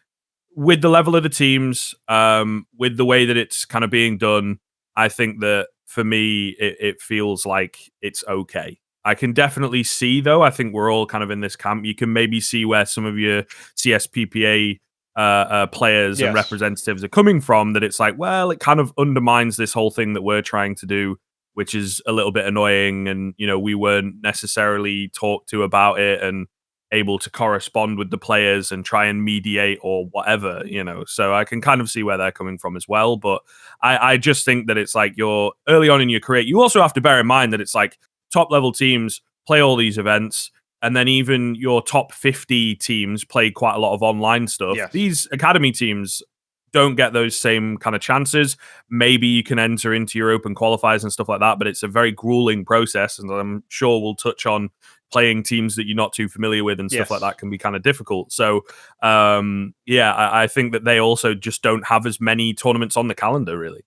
with the level of the teams, with the way that it's kind of being done, I think that for me, it feels like it's okay. I can definitely see, though, I think we're all kind of in this camp. You can maybe see where some of your CSPPA players and representatives are coming from, that it's like, well, it kind of undermines this whole thing that we're trying to do, which is a little bit annoying. And, we weren't necessarily talked to about it and able to correspond with the players and try and mediate or whatever, so I can kind of see where they're coming from as well. But I just think that it's like, you're early on in your career. You also have to bear in mind that it's like top level teams play all these events, and then even your top 50 teams play quite a lot of online stuff. Yes. These academy teams don't get those same kind of chances. Maybe you can enter into your open qualifiers and stuff like that, but it's a very grueling process, and I'm sure we'll touch on playing teams that you're not too familiar with and stuff like that can be kind of difficult. So I think that they also just don't have as many tournaments on the calendar, really.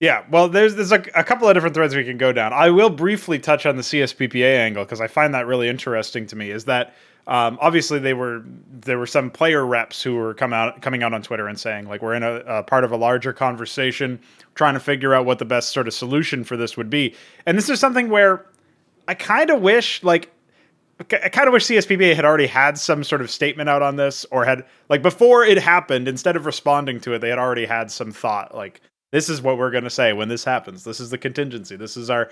Yeah, well, there's a couple of different threads we can go down. I will briefly touch on the CSPPA angle, because I find that really interesting to me. Is that obviously there were some player reps who were coming out on Twitter and saying, like, we're in a part of a larger conversation, trying to figure out what the best sort of solution for this would be. And this is something where I kind of wish CSPPA had already had some sort of statement out on this, or had, like, before it happened, instead of responding to it, they had already had some thought, like, this is what we're going to say when this happens. This is the contingency. This is our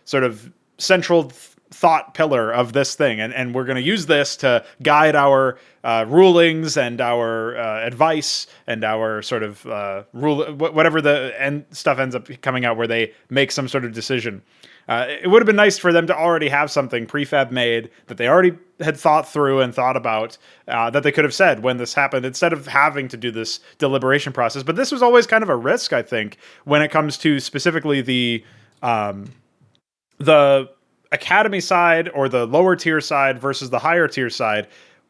sort of central thought pillar of this thing. And we're going to use this to guide our rulings and our advice and our sort of whatever the end stuff ends up coming out, where they make some sort of decision. It would have been nice for them to already have something prefab made that they already had thought through and thought about, that they could have said when this happened, instead of having to do this deliberation process. But this was always kind of a risk, I think, when it comes to specifically the academy side or the lower tier side versus the higher tier side.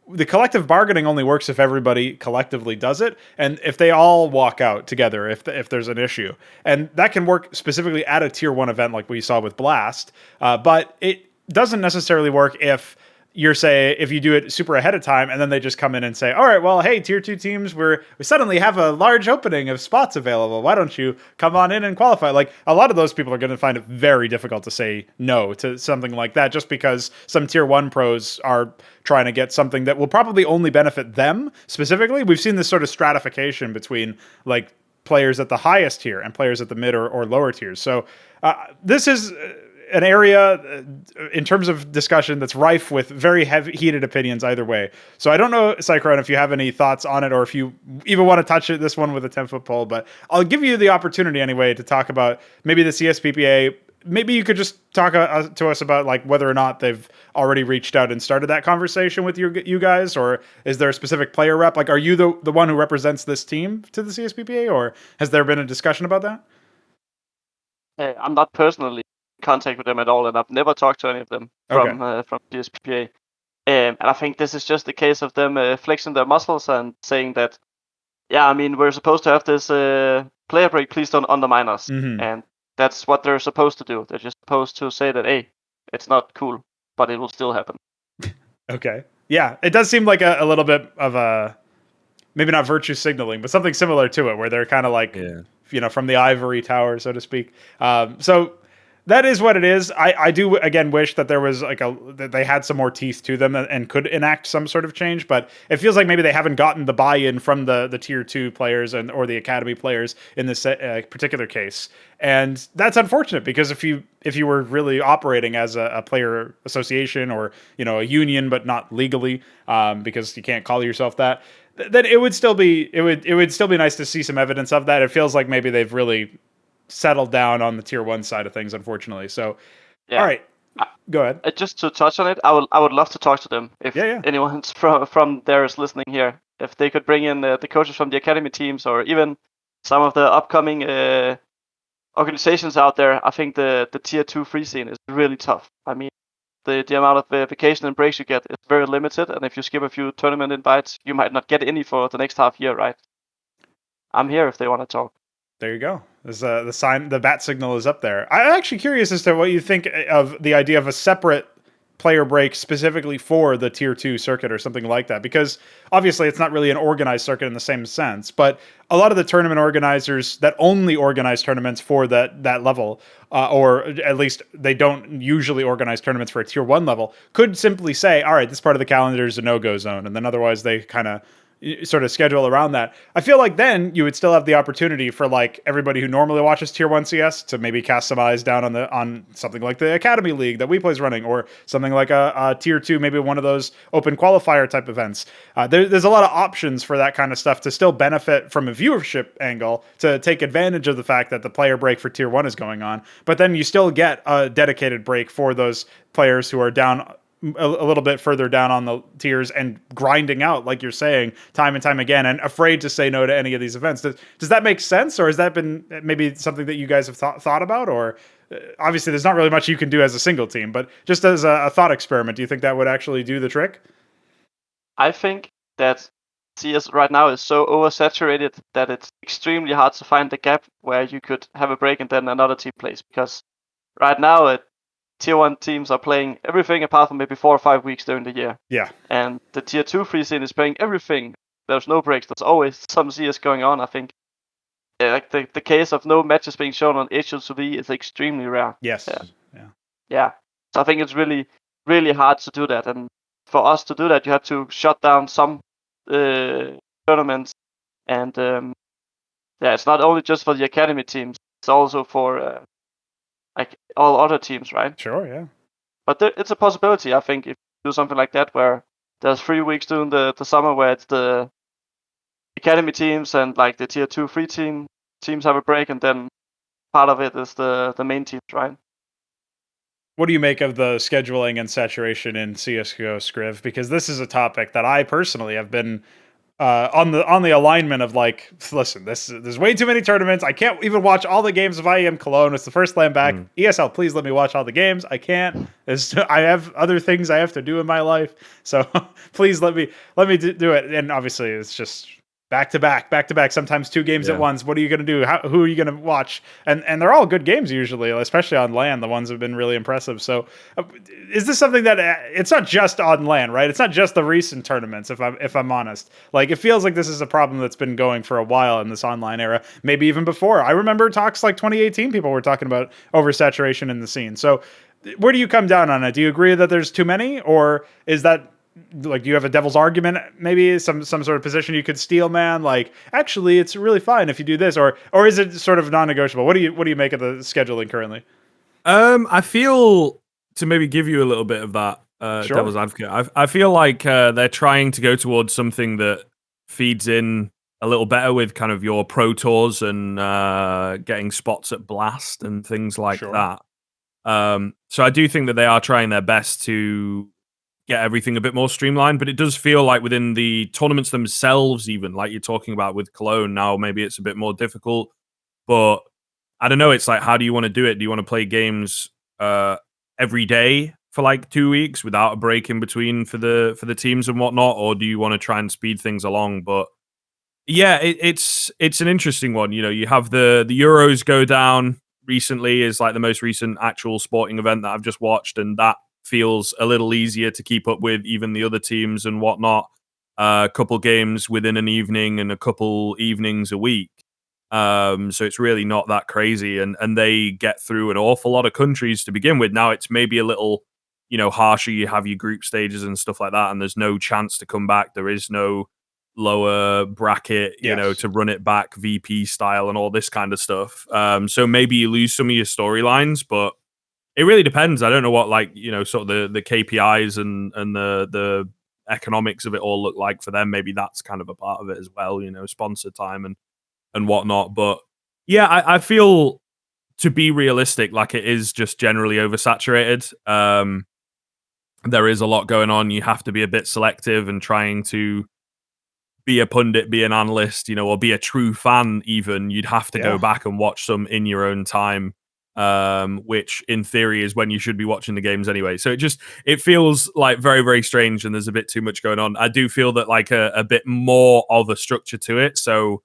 the collective bargaining only works if everybody collectively does it, and if they all walk out together, if there's an issue, and that can work specifically at a tier 1 event like we saw with Blast, but it doesn't necessarily work if if you do it super ahead of time and then they just come in and say, all right, well, hey, tier 2 teams, we suddenly have a large opening of spots available. Why don't you come on in and qualify? Like, a lot of those people are going to find it very difficult to say no to something like that, just because some tier 1 pros are trying to get something that will probably only benefit them specifically. We've seen this sort of stratification between like players at the highest tier and players at the mid or lower tiers. So this is an area in terms of discussion that's rife with very heated opinions either way. So I don't know, Sycrone, if you have any thoughts on it, or if you even want to touch this one with a 10-foot pole, but I'll give you the opportunity anyway to talk about maybe the CSPPA. Maybe you could just talk to us about like whether or not they've already reached out and started that conversation with you guys, or is there a specific player rep? Like, are you the one who represents this team to the CSPPA, or has there been a discussion about that? I'm not personally contact with them at all, and I've never talked to any of them from CSPPA. And I think this is just a case of them flexing their muscles and saying that, yeah, I mean, we're supposed to have this player break, please don't undermine us. Mm-hmm. And that's what they're supposed to do. They're just supposed to say that, hey, it's not cool, but it will still happen. Okay. Yeah, it does seem like a little bit of a, maybe not virtue signaling, but something similar to it, where they're kind of like, from the ivory tower, so to speak. So that is what it is. I do again wish that there was that they had some more teeth to them and could enact some sort of change, but it feels like maybe they haven't gotten the buy-in from the tier 2 players or the academy players in this particular case, and that's unfortunate, because if you were really operating as a player association or a union but not legally, because you can't call yourself that, then it would still be nice to see some evidence of that. It feels like maybe they've really settled down on the tier 1 side of things, unfortunately. So, yeah. All right, go ahead. Just to touch on it, I would love to talk to them if anyone from there is listening here. If they could bring in the coaches from the academy teams, or even some of the upcoming organizations out there. I think the tier 2 free scene is really tough. I mean, the amount of vacation and breaks you get is very limited, and if you skip a few tournament invites, you might not get any for the next half year, right? I'm here if they want to talk. There you go. There's the bat signal is up there. I'm actually curious as to what you think of the idea of a separate player break specifically for the tier 2 circuit or something like that, because obviously it's not really an organized circuit in the same sense, but a lot of the tournament organizers that only organize tournaments for that level, or at least they don't usually organize tournaments for a tier 1 level, could simply say, all right, this part of the calendar is a no-go zone, and then otherwise they kind of sort of schedule around that. I feel like then you would still have the opportunity for like everybody who normally watches tier 1 CS to maybe cast some eyes down on something like the Academy League that WePlay's running, or something like a tier 2, maybe one of those open qualifier type events. There's a lot of options for that kind of stuff to still benefit from a viewership angle, to take advantage of the fact that the player break for tier 1 is going on, but then you still get a dedicated break for those players who are down a little bit further down on the tiers and grinding out, like you're saying, time and time again, and afraid to say no to any of these events. Does that make sense, or has that been maybe something that you guys have thought about? Or obviously there's not really much you can do as a single team, but just as a thought experiment, do you think that would actually do the trick? I think that CS right now is so oversaturated that it's extremely hard to find the gap where you could have a break and then another team plays, because right now tier 1 teams are playing everything apart from maybe 4 or 5 weeks during the year. Yeah. And the tier 2 free scene is playing everything. There's no breaks. There's always some CS going on. I think like the case of no matches being shown on HL2V is extremely rare. Yes. Yeah. So I think it's really, really hard to do that. And for us to do that, you have to shut down some tournaments. And it's not only just for the academy teams. It's also for like all other teams, right? Sure, yeah. But it's a possibility, I think, if you do something like that, where there's 3 weeks during the summer where it's the academy teams and like the tier 2 free teams have a break, and then part of it is the main teams, right? What do you make of the scheduling and saturation in CSGO, Skriv? Because this is a topic that I personally have been on the alignment of like, listen, there's way too many tournaments. I can't even watch all the games of IEM Cologne. It's the first LAN back. ESL, please let me watch all the games. I can't. I have other things I have to do in my life. So please let me do it. And obviously, it's just back to back, sometimes 2 games at once. What are you going to do? Who are you going to watch? And they're all good games usually, especially on LAN. The ones have been really impressive. So is this something that it's not just on LAN, right? It's not just the recent tournaments, if I'm honest. Like, it feels like this is a problem that's been going for a while in this online era, maybe even before. I remember talks like 2018, people were talking about oversaturation in the scene. So where do you come down on it? Do you agree that there's too many, or is that, like, do you have a devil's argument, maybe some sort of position you could steal, man? Like, actually, it's really fine if you do this, or is it sort of non-negotiable? What do you make of the scheduling currently? I feel, to maybe give you a little bit of that Sure. devil's advocate, I feel like they're trying to go towards something that feeds in a little better with kind of your pro tours and getting spots at Blast and things like that. So I do think that they are trying their best to get everything a bit more streamlined, but it does feel like within the tournaments themselves, even like you're talking about with Cologne now, maybe it's a bit more difficult. But I don't know. It's like, how do you want to do it? Do you want to play games every day for like 2 weeks without a break in between for the teams and whatnot, or do you want to try and speed things along? But yeah, it's an interesting one. You know, you have the Euros go down recently, is like the most recent actual sporting event that I've just watched, and that feels a little easier to keep up with even the other teams and whatnot. A couple games within an evening and a couple evenings a week. So it's really not that crazy, and they get through an awful lot of countries to begin with. Now it's maybe a little, harsher. You have your group stages and stuff like that, and there's no chance to come back. There is no lower bracket, to run it back VP style and all this kind of stuff. So maybe you lose some of your storylines, but it really depends. I don't know what, sort of the KPIs and the economics of it all look like for them. Maybe that's kind of a part of it as well, sponsor time and whatnot. But yeah, I feel, to be realistic, like it is just generally oversaturated. There is a lot going on. You have to be a bit selective and trying to be a pundit, be an analyst, or be a true fan even. You'd have to go back and watch some in your own time. Which in theory is when you should be watching the games anyway. So it feels like very, very strange, and there's a bit too much going on. I do feel that like a bit more of a structure to it. So,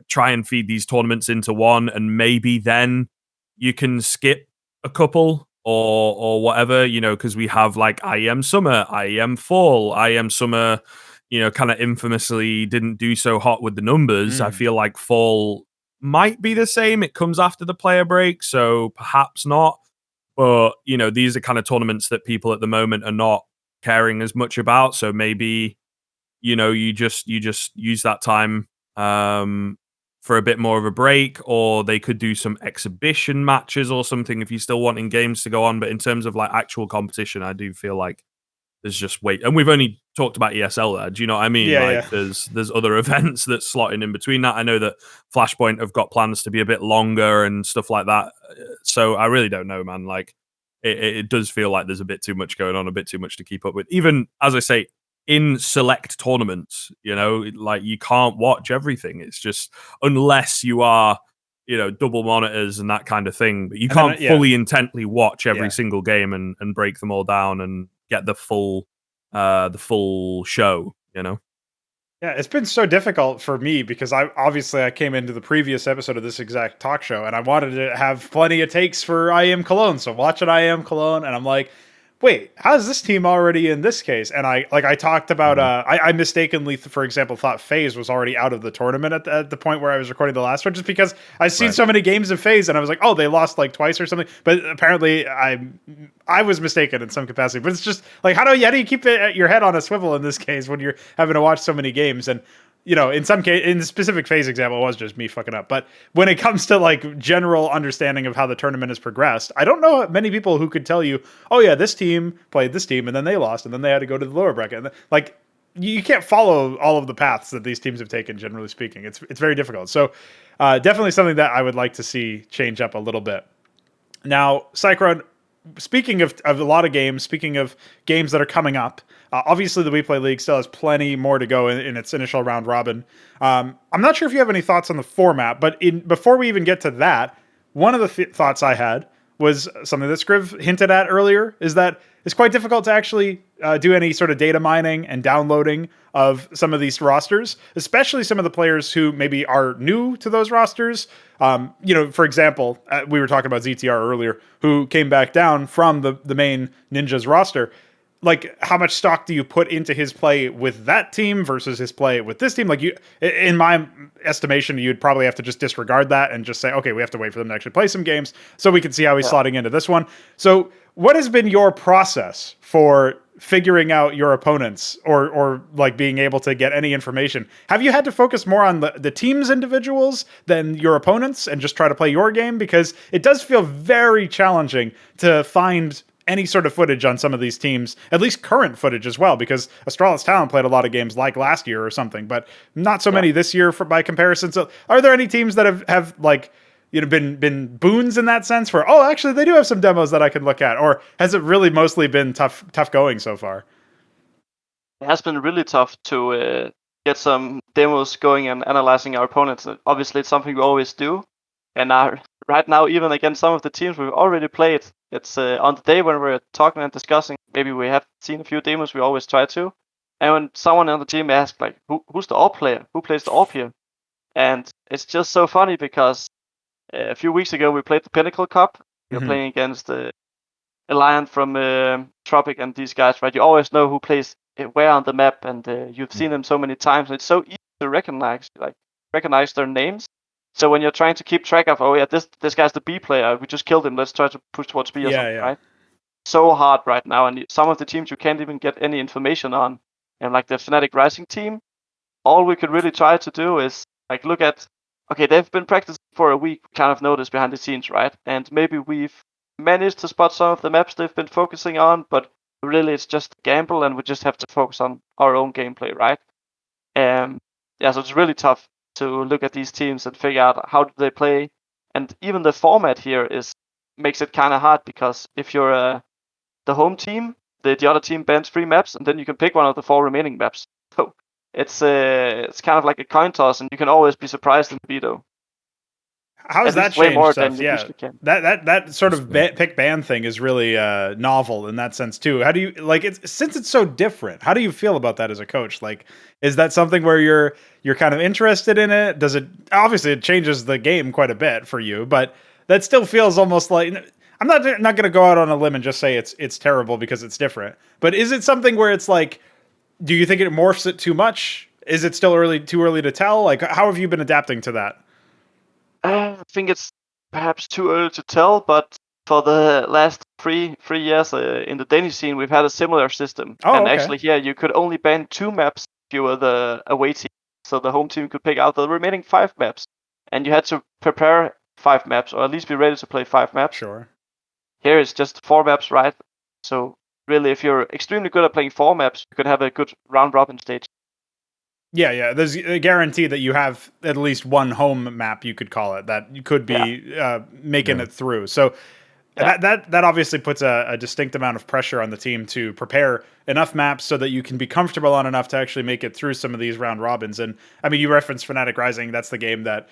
try and feed these tournaments into one, and maybe then you can skip a couple or whatever, because we have like IEM Summer, IEM Fall, IEM Summer, kind of infamously didn't do so hot with the numbers. I feel like Fall might be the same. It comes after the player break, so perhaps not. But, these are kind of tournaments that people at the moment are not caring as much about. So maybe, you just use that time for a bit more of a break, or they could do some exhibition matches or something if you're still wanting games to go on. But in terms of like actual competition, I do feel like there's just wait, and we've only talked about ESL there. Do you know what I mean? There's other events that slot in between that. I know that Flashpoint have got plans to be a bit longer and stuff like that. So I really don't know, man. Like it does feel like there's a bit too much going on, a bit too much to keep up with. Even as I say, in select tournaments, like you can't watch everything. It's just unless you are, double monitors and that kind of thing. But you can't fully intently watch every single game and break them all down and get the full show, Yeah, it's been so difficult for me because I came into the previous episode of this exact talk show and I wanted to have plenty of takes for IEM Cologne. So watching IEM Cologne, and I'm like, wait, how's this team already in this case? And I talked about, I mistakenly, for example, thought FaZe was already out of the tournament at the point where I was recording the last one, just because I've seen so many games of FaZe and I was like, oh, they lost like twice or something. But apparently I was mistaken in some capacity. But it's just like, how do you keep your head on a swivel in this case when you're having to watch so many games? And in some case, in the specific FaZe example, it was just me fucking up. But when it comes to like general understanding of how the tournament has progressed, I don't know many people who could tell you, oh yeah, this team played this team and then they lost and then they had to go to the lower bracket. And like, you can't follow all of the paths that these teams have taken, generally speaking. It's very difficult. So definitely something that I would like to see change up a little bit. Now, Sycrone, speaking of a lot of games, speaking of games that are coming up, obviously the WePlay League still has plenty more to go in its initial round robin. I'm not sure if you have any thoughts on the format, but before we even get to that, one of the thoughts I had was something that Skriv hinted at earlier, is that it's quite difficult to actually do any sort of data mining and downloading of some of these rosters, especially some of the players who maybe are new to those rosters. For example, we were talking about ZTR earlier, who came back down from the main Ninjas roster. Like, how much stock do you put into his play with that team versus his play with this team? Like, in my estimation, you'd probably have to just disregard that and just say, okay, we have to wait for them to actually play some games so we can see how he's slotting into this one. So what has been your process for figuring out your opponents or like being able to get any information? Have you had to focus more on the team's individuals than your opponents and just try to play your game? Because it does feel very challenging to find any sort of footage on some of these teams, at least current footage as well, because Astralis Talent played a lot of games like last year or something, but not so many this year by comparison. So are there any teams that have like, been boons in that sense for, oh, actually they do have some demos that I can look at? Or has it really mostly been tough going so far? It has been really tough to get some demos going and analyzing our opponents. Obviously, it's something we always do. And right now, even against some of the teams we've already played, it's on the day when we're talking and discussing, maybe we have seen a few demos, we always try to. And when someone on the team asks, like, who's the AWP player? Who plays the AWP here? And it's just so funny because a few weeks ago, we played the Pinnacle Cup. We were playing against the Alliant from Tropic and these guys, right? You always know who plays where on the map, and you've seen them so many times. And it's so easy to recognize their names. So when you're trying to keep track of, oh yeah, this guy's the B player, we just killed him, let's try to push towards B or something, right? So hard right now, and some of the teams you can't even get any information on. And like the Fnatic Rising team, all we could really try to do is like look at, okay, they've been practicing for a week, kind of notice behind the scenes, right? And maybe we've managed to spot some of the maps they've been focusing on, but really it's just a gamble, and we just have to focus on our own gameplay, right? So it's really tough to look at these teams and figure out how do they play. And even the format here makes it kind of hard, because if you're the home team, the other team bans 3 maps, and then you can pick one of the 4 remaining maps. So it's kind of like a coin toss, and you can always be surprised in the veto. How has that changed stuff? Yeah, that sort of pick ban thing is really novel in that sense too. How do you since it's so different? How do you feel about that as a coach? Like, is that something where you're kind of interested in it? Does it obviously it changes the game quite a bit for you, but that still feels almost like, I'm not going to go out on a limb and just say it's terrible because it's different. But is it something where it's like, do you think it morphs it too much? Is it still too early to tell? Like, how have you been adapting to that? I think it's perhaps too early to tell, but for the last three years in the Danish scene, we've had a similar system. Actually here, you could only ban 2 maps if you were the away team. So the home team could pick out the remaining 5 maps. And you had to prepare 5 maps, or at least be ready to play 5 maps. Sure. Here it's just 4 maps, right? So really, if you're extremely good at playing 4 maps, you could have a good round-robin stage. Yeah. There's a guarantee that you have at least one home map, you could call it, that you could be making it through. So that obviously puts a distinct amount of pressure on the team to prepare enough maps so that you can be comfortable on enough to actually make it through some of these round robins. And I mean, you referenced Fnatic Rising. That's the game that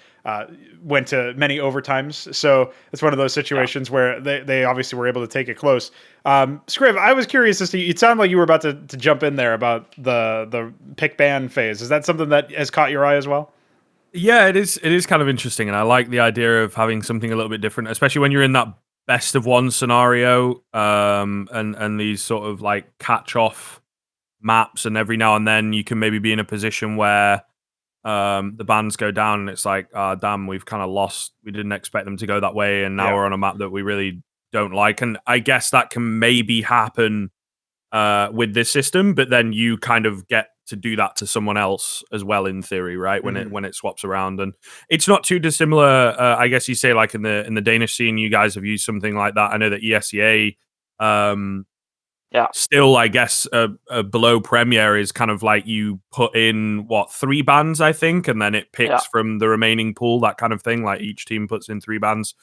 went to many overtimes. So it's one of those situations where they obviously were able to take it close. Skriv, I was curious as to, it sounded like you were about to jump in there about the pick ban phase. Is that something that has caught your eye as well? Yeah, it is kind of interesting. And I like the idea of having something a little bit different, especially when you're in that best of 1 scenario, and these sort of like catch off maps, and every now and then you can maybe be in a position where the bans go down and it's like, damn, we've kind of lost. We didn't expect them to go that way, and now we're on a map that we really don't like. And I guess that can maybe happen with this system, but then you kind of get to do that to someone else as well, in theory, right? When it swaps around, and it's not too dissimilar. I guess you say, like in the Danish scene, you guys have used something like that. I know that ESEA, still, I guess, below Premier is kind of like you put in 3 bans, I think, and then it picks from the remaining pool, that kind of thing. Like each team puts in 3 bans.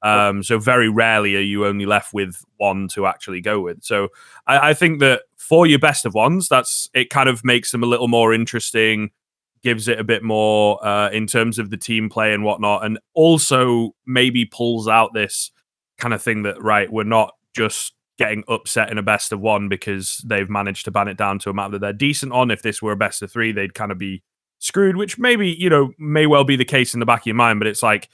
So very rarely are you only left with one to actually go with. So I think that for your best of ones, it kind of makes them a little more interesting, gives it a bit more in terms of the team play and whatnot, and also maybe pulls out this kind of thing that, right, we're not just getting upset in a best of one because they've managed to ban it down to a map that they're decent on. If this were a best of three, they'd kind of be screwed, which maybe, may well be the case in the back of your mind, but it's like,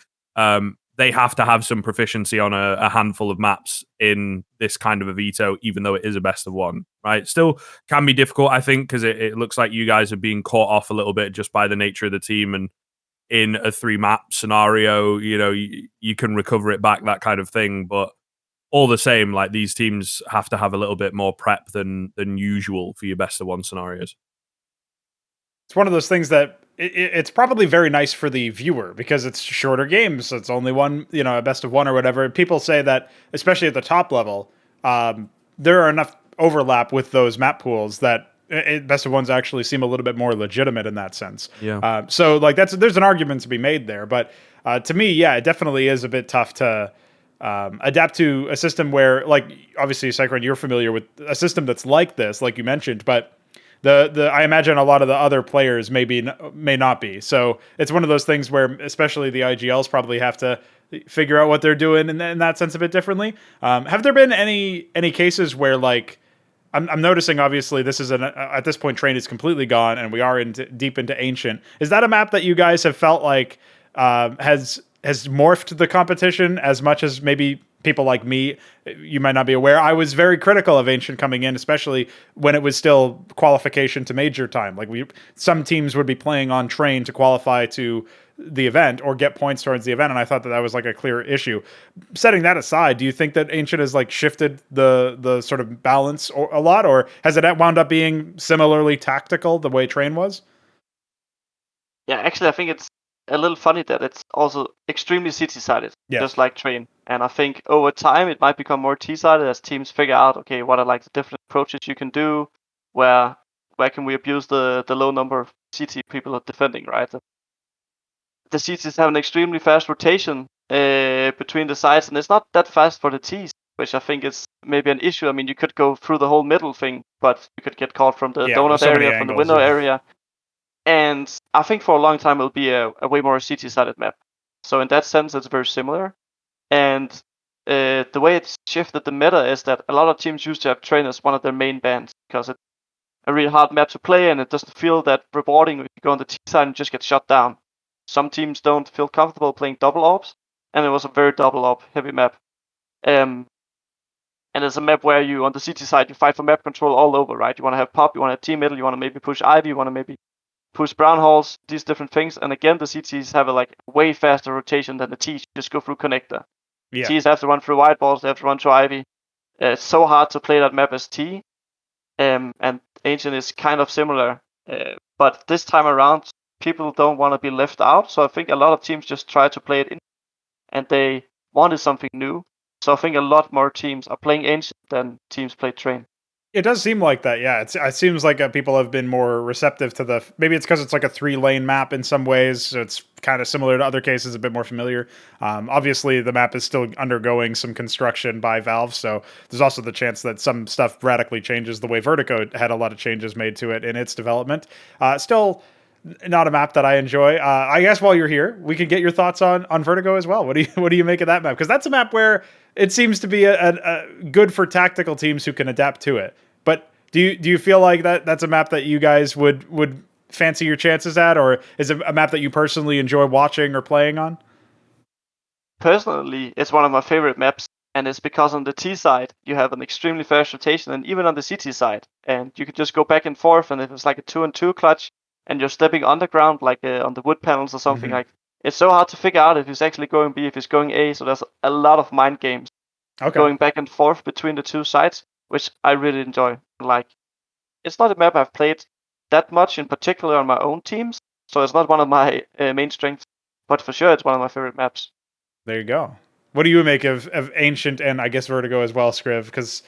they have to have some proficiency on a handful of maps in this kind of a veto, even though it is a best of one, right? Still can be difficult, I think, because it looks like you guys are being caught off a little bit just by the nature of the team. And in a 3-map scenario, you can recover it back, that kind of thing. But all the same, like, these teams have to have a little bit more prep than usual for your best of one scenarios. It's one of those things that it's probably very nice for the viewer because it's shorter games. It's only one, a best of one or whatever. People say that, especially at the top level, there are enough overlap with those map pools that best of ones actually seem a little bit more legitimate in that sense. Yeah. So like there's an argument to be made there, but to me, yeah, it definitely is a bit tough to adapt to a system where, like, obviously, Sycrone, you're familiar with a system that's like this, like you mentioned, but I imagine a lot of the other players may not be. So it's one of those things where, especially the IGLs, probably have to figure out what they're doing in that sense a bit differently. Have there been any cases where, like, I'm noticing, obviously, this is at this point, Train is completely gone, and we are deep into Ancient. Is that a map that you guys have felt like has morphed the competition as much as maybe people like me, you might not be aware? I was very critical of Ancient coming in, especially when it was still qualification to major time. Like, some teams would be playing on Train to qualify to the event or get points towards the event, and I thought that was like a clear issue. Setting that aside, do you think that Ancient has like shifted the sort of balance a lot, or has it wound up being similarly tactical the way Train was? Yeah, actually, I think it's a little funny that it's also extremely city-sided, just like Train. And I think over time it might become more T-sided as teams figure out, okay, what are like the different approaches you can do, where can we abuse the low number of CT people are defending, right? The CTs have an extremely fast rotation between the sides, and it's not that fast for the Ts, which I think is maybe an issue. I mean, you could go through the whole middle thing, but you could get caught from the donut area, from the window area. And I think for a long time it'll be a way more CT-sided map. So in that sense, it's very similar. And the way it's shifted the meta is that a lot of teams used to have Train as one of their main bans because it's a really hard map to play and it doesn't feel that rewarding if you go on the T side and just get shut down. Some teams don't feel comfortable playing double ops, and it was a very double op heavy map. And it's a map where you, on the CT side, you fight for map control all over, right? You want to have pop, you want to have team middle, you want to maybe push Ivy, you want to maybe push brown halls, these different things. And again, the CTs have a like way faster rotation than the Ts. Just go through connector. Yeah. Ts have to run through white balls, they have to run through Ivy. It's so hard to play that map as T. And Ancient is kind of similar. But this time around, people don't want to be left out. So I think a lot of teams just try to play it in. And they wanted something new. So I think a lot more teams are playing Ancient than teams play Train. It does seem like that, yeah. It seems like people have been more receptive to maybe it's because it's like a 3-lane map in some ways, so it's kind of similar to other cases, a bit more familiar. Obviously, the map is still undergoing some construction by Valve, so there's also the chance that some stuff radically changes the way Vertigo had a lot of changes made to it in its development. Still not a map that I enjoy. I guess while you're here, we could get your thoughts on Vertigo as well. What do you make of that map? Because that's a map where it seems to be a good for tactical teams who can adapt to it. But do you feel like that's a map that you guys would fancy your chances at, or is it a map that you personally enjoy watching or playing on? Personally, it's one of my favorite maps, and it's because on the T side you have an extremely fast rotation, and even on the CT side, and you can just go back and forth, and if it's like a 2-on-2 clutch, and you're stepping underground like on the wood panels or something, like it's so hard to figure out if he's actually going B, if he's going A. So there's a lot of mind games going back and forth between the two sides, which I really enjoy. Like, it's not a map I've played that much, in particular on my own teams, so it's not one of my main strengths, but for sure it's one of my favorite maps. There you go. What do you make of Ancient and I guess Vertigo as well, Skriv? Because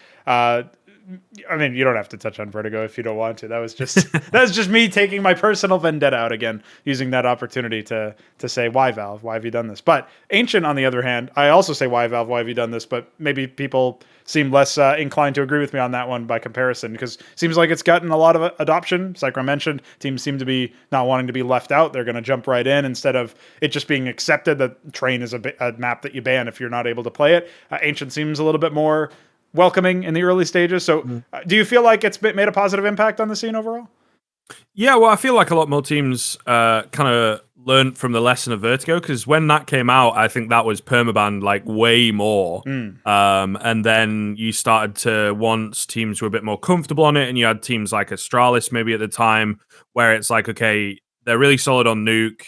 I mean, you don't have to touch on Vertigo if you don't want to. That was just me taking my personal vendetta out again, using that opportunity to say, why Valve? Why have you done this? But Ancient, on the other hand, I also say, why Valve? Why have you done this? But maybe people seem less inclined to agree with me on that one by comparison, because it seems like it's gotten a lot of adoption. Sycrone mentioned teams seem to be not wanting to be left out. They're going to jump right in instead of it just being accepted that Train is a map that you ban if you're not able to play it. Ancient seems a little bit more welcoming in the early stages. So do you feel like it's made a positive impact on the scene overall? Yeah, well, I feel like a lot more teams kind of learned from the lesson of Vertigo, because when that came out, I think that was permabanned like way more. And then you started to, once teams were a bit more comfortable on it, and you had teams like Astralis maybe at the time, where it's like, okay, they're really solid on Nuke,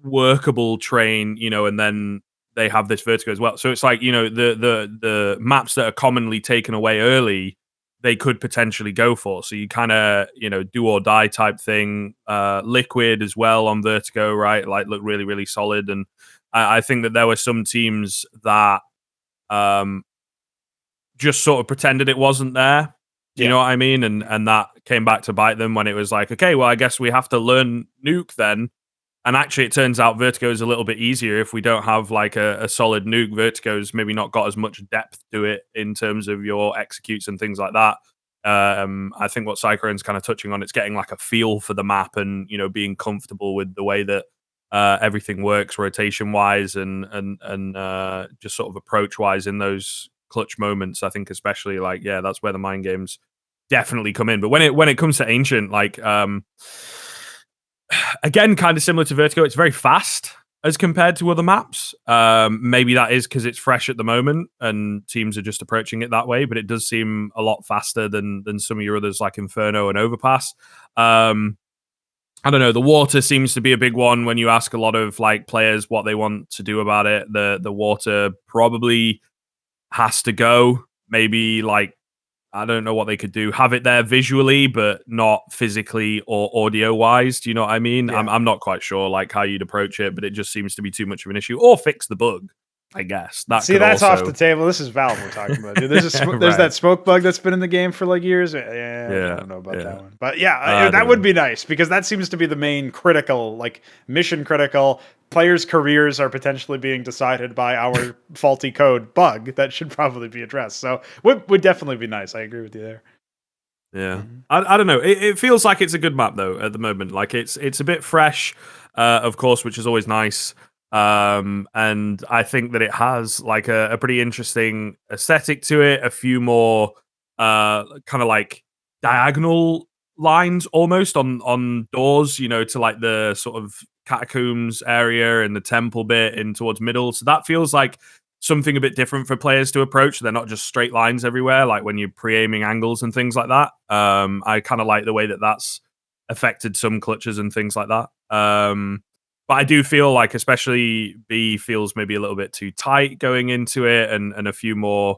workable Train, and then they have this Vertigo as well. So it's like, the maps that are commonly taken away early, they could potentially go for. So you kind of, do or die type thing. Liquid as well on Vertigo, right? Like, look really, really solid. And I think that there were some teams that just sort of pretended it wasn't there. Do you know what I mean? And that came back to bite them when it was like, okay, well, I guess we have to learn Nuke then. And actually, it turns out Vertigo is a little bit easier if we don't have like a solid Nuke. Vertigo's maybe not got as much depth to it in terms of your executes and things like that. I think what Sycrone's kind of touching on, it's getting like a feel for the map and, being comfortable with the way that everything works rotation wise and just sort of approach wise in those clutch moments. I think especially like, that's where the mind games definitely come in. But when it comes to Ancient, like, again, kind of similar to Vertigo, it's very fast as compared to other maps. Maybe that is because it's fresh at the moment and teams are just approaching it that way, but it does seem a lot faster than some of your others like Inferno and Overpass. I don't know. The water seems to be a big one when you ask a lot of like players what they want to do about it. The water probably has to go. Maybe like, I don't know what they could do. Have it there visually, but not physically or audio-wise. Do you know what I mean? Yeah. I'm not quite sure like how you'd approach it, but it just seems to be too much of an issue. Or fix the bug, I guess. That's also off the table. This is Valve we're talking about. Dude. There's there's that smoke bug that's been in the game for like years. I don't know about that one. But that would be nice, because that seems to be the main critical, like mission critical. Players' careers are potentially being decided by our faulty code bug that should probably be addressed. So would definitely be nice. I agree with you there. Yeah, I don't know. It feels like it's a good map though at the moment. Like it's a bit fresh, of course, which is always nice. And I think that it has like a pretty interesting aesthetic to it. A few more kind of like diagonal lines almost on doors, to like the sort of catacombs area and the temple bit in towards middle. So that feels like something a bit different for players to approach. They're not just straight lines everywhere, like when you're pre-aiming angles and things like that. I kind of like the way that that's affected some clutches and things like that. But I do feel like, especially B feels maybe a little bit too tight going into it, and a few more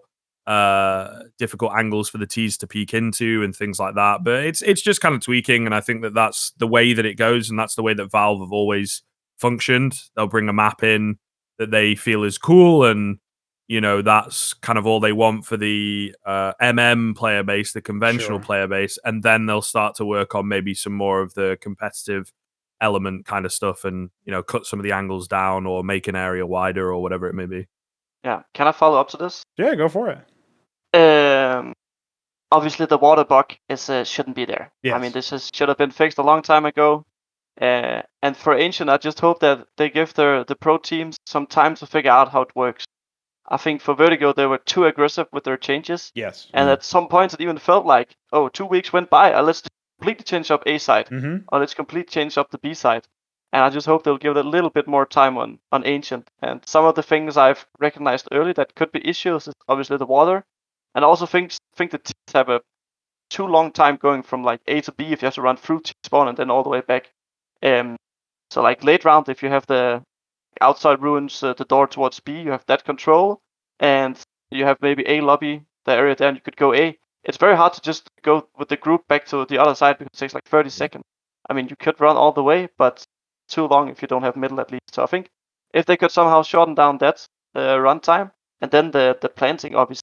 difficult angles for the T's to peek into and things like that. But it's just kind of tweaking, and I think that that's the way that it goes, and that's the way that Valve have always functioned. They'll bring a map in that they feel is cool, and that's kind of all they want for the MM player base, the conventional player base, and then they'll start to work on maybe some more of the competitive element kind of stuff, and cut some of the angles down or make an area wider or whatever it may be. Yeah, can I follow up to this? Yeah, go for it. Obviously the water bug shouldn't be there. Yes. I mean, this should have been fixed a long time ago. And for Ancient, I just hope that they give the pro teams some time to figure out how it works. I think for Vertigo, they were too aggressive with their changes. Yes. And at some points, it even felt like, 2 weeks went by, let's completely change up A side, or let's completely change up the B side. And I just hope they'll give it a little bit more time on Ancient. And some of the things I've recognized early that could be issues is obviously the water. And I also think the teams have a too long time going from like A to B if you have to run through T-spawn and then all the way back. So like late round, if you have the outside ruins, the door towards B, you have that control, and you have maybe A lobby, the area there, and you could go A. It's very hard to just go with the group back to the other side because it takes like 30 seconds. I mean, you could run all the way, but too long if you don't have middle at least. So I think if they could somehow shorten down that run time, and then the planting obviously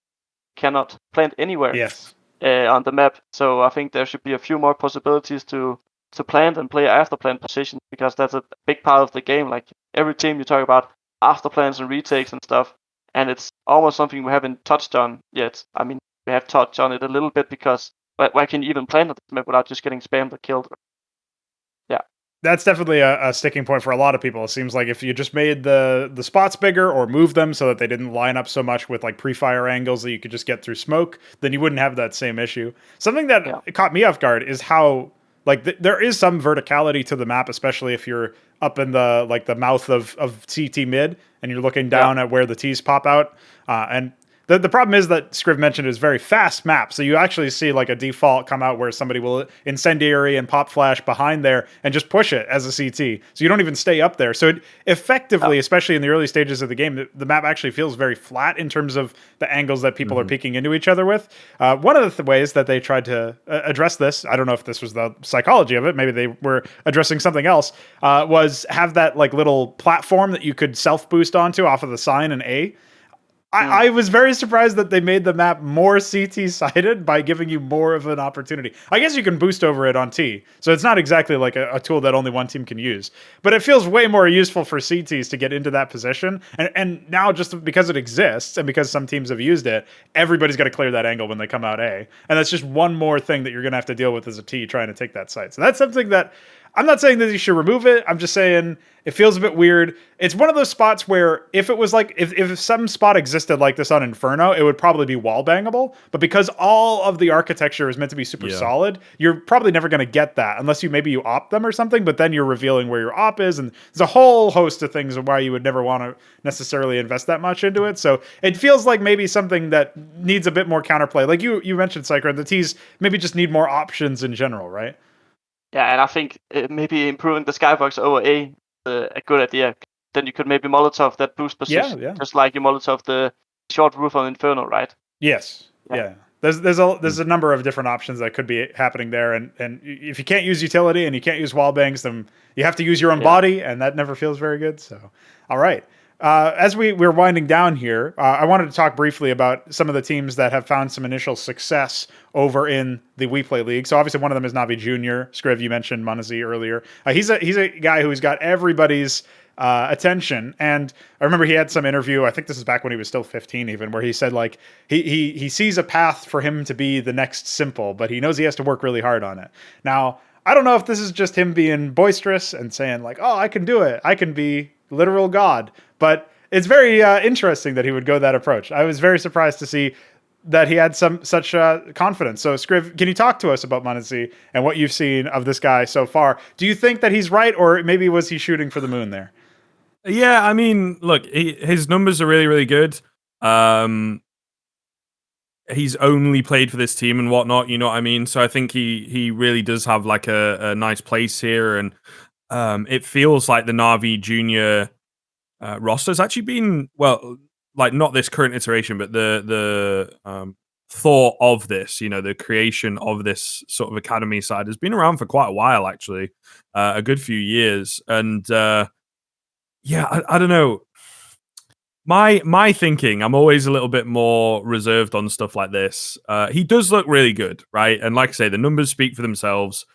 cannot plant anywhere. Yes. on the map. So I think there should be a few more possibilities to plant and play after plant position, because that's a big part of the game. Like every team you talk about after plants and retakes and stuff, and it's almost something we haven't touched on yet. I mean, we have touched on it a little bit, because why can you even plant on the map without just getting spammed or killed? Yeah. That's definitely a sticking point for a lot of people. It seems like if you just made the spots bigger or moved them so that they didn't line up so much with like pre-fire angles that you could just get through smoke, then you wouldn't have that same issue. Something that caught me off guard is how like there is some verticality to the map, especially if you're up in the like the mouth of CT mid and you're looking down at where the T's pop out. And the problem is that Skriv mentioned is very fast map, so you actually see like a default come out where somebody will incendiary and pop flash behind there and just push it as a CT, so you don't even stay up there. So it effectively, especially in the early stages of the game, the map actually feels very flat in terms of the angles that people are peeking into each other with. One of the ways that they tried to address this, I don't know if this was the psychology of it, maybe they were addressing something else, was have that like little platform that you could self-boost onto off of the sign and A. I was very surprised that they made the map more CT-sided by giving you more of an opportunity. I guess you can boost over it on T, so it's not exactly like a tool that only one team can use. But it feels way more useful for CTs to get into that position. And now, just because it exists and because some teams have used it, everybody's got to clear that angle when they come out A. And that's just one more thing that you're going to have to deal with as a T trying to take that site. So that's something that I'm not saying that you should remove it. I'm just saying it feels a bit weird. It's one of those spots where if it was like, if some spot existed like this on Inferno, it would probably be wall bangable. But because all of the architecture is meant to be super solid, you're probably never going to get that unless you op them or something, but then you're revealing where your op is. And there's a whole host of things of why you would never want to necessarily invest that much into it. So it feels like maybe something that needs a bit more counterplay. Like you mentioned, Sycrone, the T's maybe just need more options in general, right? Yeah, and I think maybe improving the skybox over A is a good idea. Then you could maybe Molotov that boost position, just like you Molotov the short roof on Inferno, right? Yes. Yeah. There's a number of different options that could be happening there, and if you can't use utility and you can't use wall bangs, then you have to use your own body, and that never feels very good. So, all right. As we're winding down here, I wanted to talk briefly about some of the teams that have found some initial success over in the WePlay League. So obviously one of them is Navi Junior. Skriv, you mentioned Mouz earlier. He's a guy who's got everybody's attention, and I remember he had some interview, I think this is back when he was still 15 even, where he said like he sees a path for him to be the next Simple, but he knows he has to work really hard on it. Now, I don't know if this is just him being boisterous and saying like, oh, I can do it, I can be literal god, but it's very interesting that he would go that approach. I was very surprised to see that he had such confidence. So, Skriv, can you talk to us about Mouz and what you've seen of this guy so far? Do you think that he's right, or maybe was he shooting for the moon there? Yeah, I mean, look, his numbers are really, really good. He's only played for this team and whatnot, you know what I mean? So I think he really does have like a nice place here, and it feels like the Navi Junior roster's actually been, well, like not this current iteration, but the thought of this, you know, the creation of this sort of academy side has been around for quite a while, actually, a good few years. And yeah, I don't know. My thinking, I'm always a little bit more reserved on stuff like this. He does look really good, right? And like I say, the numbers speak for themselves,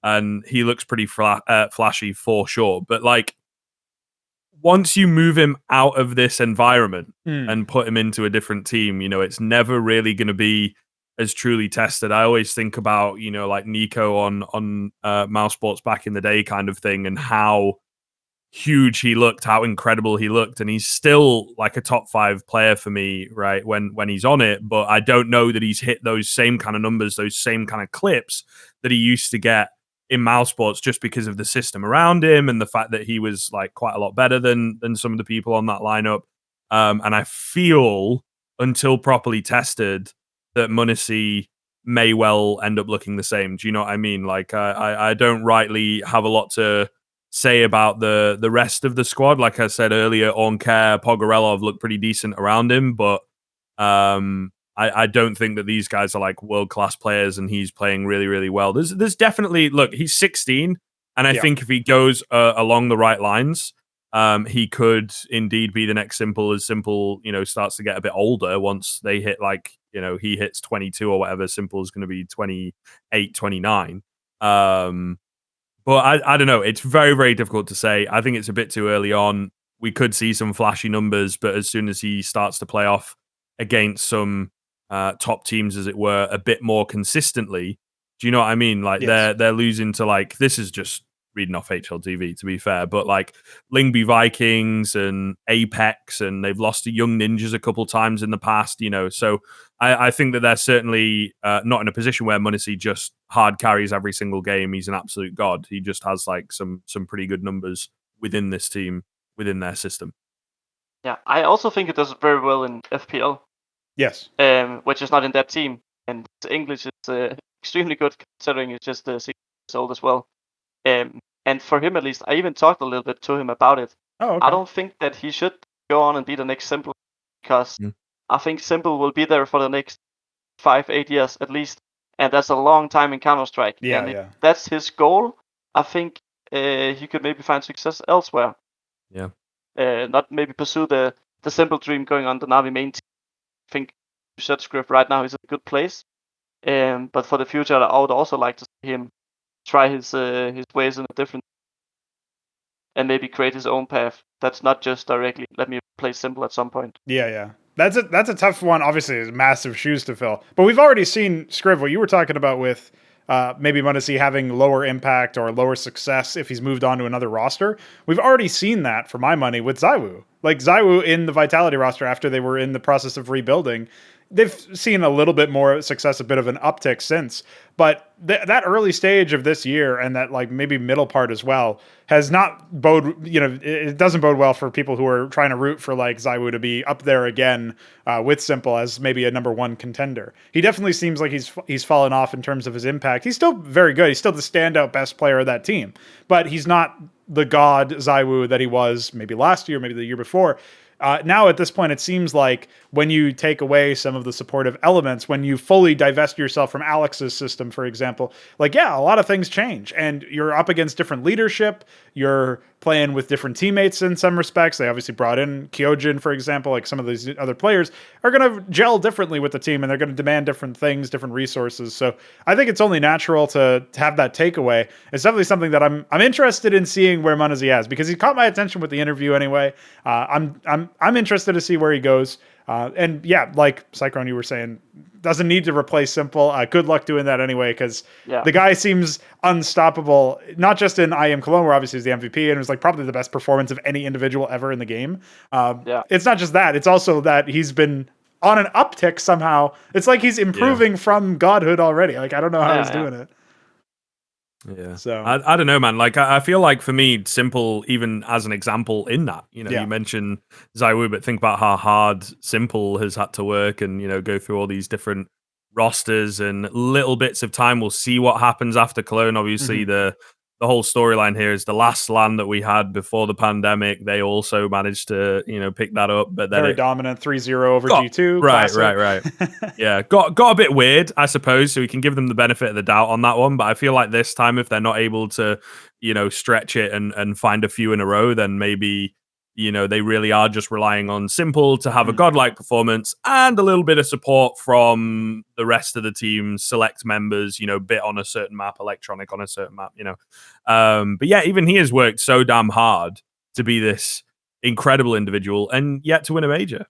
and he looks pretty flashy for sure. But like, once you move him out of this environment and put him into a different team, you know, it's never really going to be as truly tested. I always think about, you know, like Nico on Mouseports back in the day kind of thing, and how huge he looked, how incredible he looked, and he's still like a top 5 player for me, right, when he's on it. But I don't know that he's hit those same kind of numbers, those same kind of clips that he used to get in Mouseports, just because of the system around him and the fact that he was like quite a lot better than some of the people on that lineup. And I feel, until properly tested, that Mouz may well end up looking the same. Do you know what I mean? Like, I don't rightly have a lot to say about the rest of the squad. Like I said earlier, Onkar, Pr0s look pretty decent around him, but I don't think that these guys are like world-class players, and he's playing really, really well. There's definitely, look, he's 16, and I think if he goes along the right lines, he could indeed be the next Simple, as Simple, you know, starts to get a bit older once they hit like he hits 22 or whatever, Simple is going to be 28, 29. But I don't know. It's very, very difficult to say. I think it's a bit too early on. We could see some flashy numbers, but as soon as he starts to play off against some top teams, as it were, a bit more consistently, do you know what I mean? Like they're losing to like, this is just reading off HLTV to be fair, but like Lingby Vikings and Apex, and they've lost to Young Ninjas a couple times in the past, so I think that they're certainly not in a position where m0NESY just hard carries every single game. He's an absolute god. He just has like some pretty good numbers within this team, within their system. Yeah, I also think it does very well in FPL. Yes. Which is not in that team, and English is extremely good considering it's just 6 years old as well. And for him at least, I even talked a little bit to him about it. Oh, okay. I don't think that he should go on and be the next Simple, because I think Simple will be there for the next 5-8 years at least, and that's a long time in Counter-Strike. Yeah, and if that's his goal, I think he could maybe find success elsewhere. Yeah. Not maybe pursue the Simple dream going on the Navi main team. I think Skriv right now is a good place. But for the future, I would also like to see him try his ways in a different, and maybe create his own path. That's not just directly let me play Simple at some point. Yeah. That's a tough one. Obviously, it's massive shoes to fill. But we've already seen, Skriv, what you were talking about with maybe m0NESY having lower impact or lower success if he's moved on to another roster. We've already seen that, for my money, with ZywOo. Like ZywOo in the Vitality roster after they were in the process of rebuilding, they've seen a little bit more success, a bit of an uptick since. But that early stage of this year and that like maybe middle part as well has not bode, it doesn't bode well for people who are trying to root for like ZywOo to be up there again with Simple as maybe a number one contender. He definitely seems like he's fallen off in terms of his impact. He's still very good. He's still the standout best player of that team, but he's not the god ZywOo that he was maybe last year, maybe the year before. Now at this point, it seems like when you take away some of the supportive elements, when you fully divest yourself from Alex's system, for example, like, yeah, a lot of things change and you're up against different leadership. You're playing with different teammates in some respects. They obviously brought in Kyojin, for example, like some of these other players are going to gel differently with the team and they're going to demand different things, different resources. So I think it's only natural to have that takeaway. It's definitely something that I'm interested in seeing where m0NESY has, because he caught my attention with the interview anyway. I'm interested to see where he goes. And yeah, like Sycrone, you were saying, doesn't need to replace Simple. Good luck doing that anyway, because the guy seems unstoppable, not just in IEM Cologne, where obviously he's the MVP, and it was like probably the best performance of any individual ever in the game. It's not just that. It's also that he's been on an uptick somehow. It's like he's improving from godhood already. Like, I don't know how he's doing it. Yeah. So I don't know, man. Like I feel like for me, Simple, even as an example in that, you mentioned ZywOo, but think about how hard Simple has had to work and, go through all these different rosters and little bits of time. We'll see what happens after Cologne. Obviously, the whole storyline here is the last LAN that we had before the pandemic. They also managed to, pick that up, but then very dominant 3-0 over G2. Right. Yeah, got a bit weird, I suppose. So we can give them the benefit of the doubt on that one. But I feel like this time, if they're not able to, stretch it and find a few in a row, then maybe, they really are just relying on Simple to have a godlike performance and a little bit of support from the rest of the team, select members, Bit on a certain map, Electronic on a certain map, But yeah, even he has worked so damn hard to be this incredible individual and yet to win a major,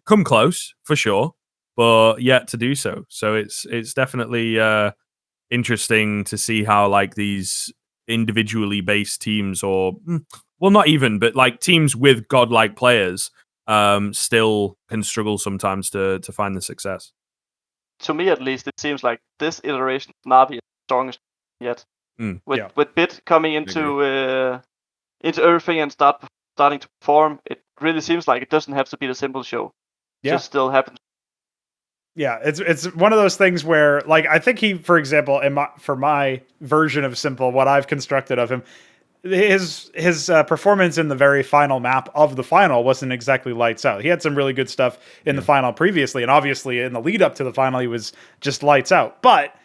come close for sure, but yet to do so. So it's definitely interesting to see how like these individually based teams, or well, not even, but like teams with godlike players still can struggle sometimes to find the success. To me, at least, it seems like this iteration of Navi is the strongest yet. With Bit coming into everything and starting to perform, it really seems like it doesn't have to be the Simple show. It just still happens. Yeah, it's one of those things where, like, I think he, for example, for my version of Simple, what I've constructed of him, his performance in the very final map of the final wasn't exactly lights out. He had some really good stuff in the final previously, and obviously in the lead up to the final, he was just lights out. But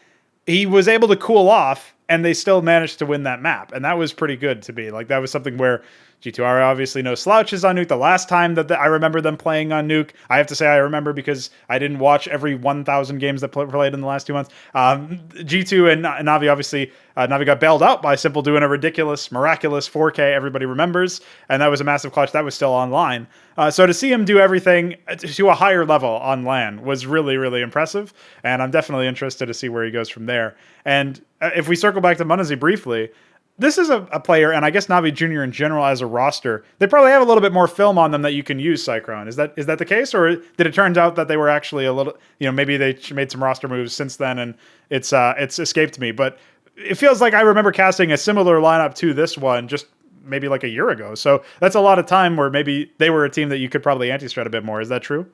he was able to cool off and they still managed to win that map. And that was pretty good to be. Like, that was something where G2 are obviously no slouches on Nuke. The last time that I remember them playing on Nuke, I have to say I remember because I didn't watch every 1,000 games that played in the last 2 months. G2 and Navi, obviously, Navi got bailed out by Simple doing a ridiculous, miraculous 4K, everybody remembers, and that was a massive clutch. That was still online. So to see him do everything to a higher level on LAN was really, really impressive, and I'm definitely interested to see where he goes from there. And if we circle back to Munazi briefly, this is a player, and I guess Navi Junior in general as a roster, they probably have a little bit more film on them that you can use, Sycrone. Is that the case, or did it turn out that they were actually a little, maybe they made some roster moves since then and it's escaped me, but it feels like I remember casting a similar lineup to this one just maybe like a year ago. So that's a lot of time where maybe they were a team that you could probably anti-strat a bit more. Is that true?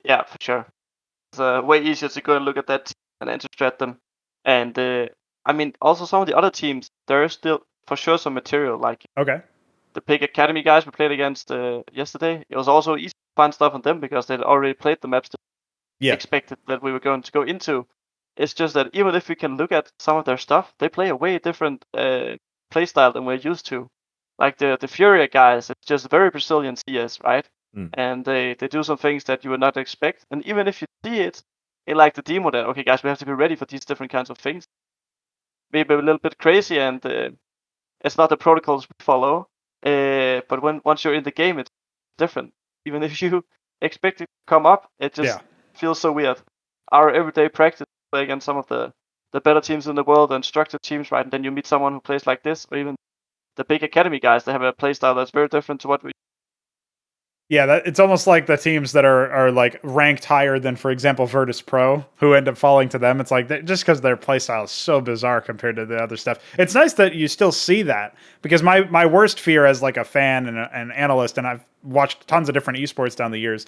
Yeah, for sure. It's way easier to go and look at that team and anti-strat them. And I mean, also some of the other teams, there is still for sure some material. Like the Pig Academy guys we played against yesterday. It was also easy to find stuff on them because they'd already played the maps that expected that we were going to go into. It's just that even if we can look at some of their stuff, they play a way different playstyle than we're used to. Like the Furia guys, it's just very Brazilian CS, right? And they do some things that you would not expect. And even if you see it in like the demo, that okay, guys, we have to be ready for these different kinds of things. Maybe a little bit crazy, and it's not the protocols we follow. But once you're in the game, it's different. Even if you expect it to come up, it just feels so weird. Our everyday practice play against some of the better teams in the world and structured teams, right? And then you meet someone who plays like this, or even the big academy guys. They have a playstyle that's very different to what we. Yeah, it's almost like the teams that are like ranked higher than, for example, Pr0s, who end up falling to them. It's like just because their playstyle is so bizarre compared to the other stuff. It's nice that you still see that, because my worst fear as like a fan and an analyst, and I've watched tons of different esports down the years,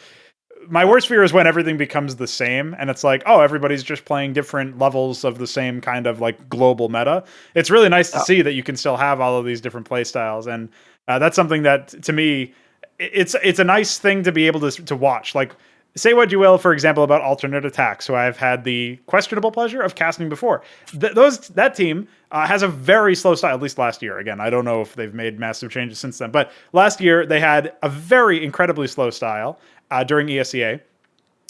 my worst fear is when everything becomes the same and it's like, oh, everybody's just playing different levels of the same kind of like global meta. It's really nice to see that you can still have all of these different playstyles, and that's something that to me, it's a nice thing to be able to watch. Like, say what you will, for example, about alternate attacks, who I've had the questionable pleasure of casting before. That team has a very slow style, at least last year. Again, I don't know if they've made massive changes since then, but last year they had a very incredibly slow style during ESEA.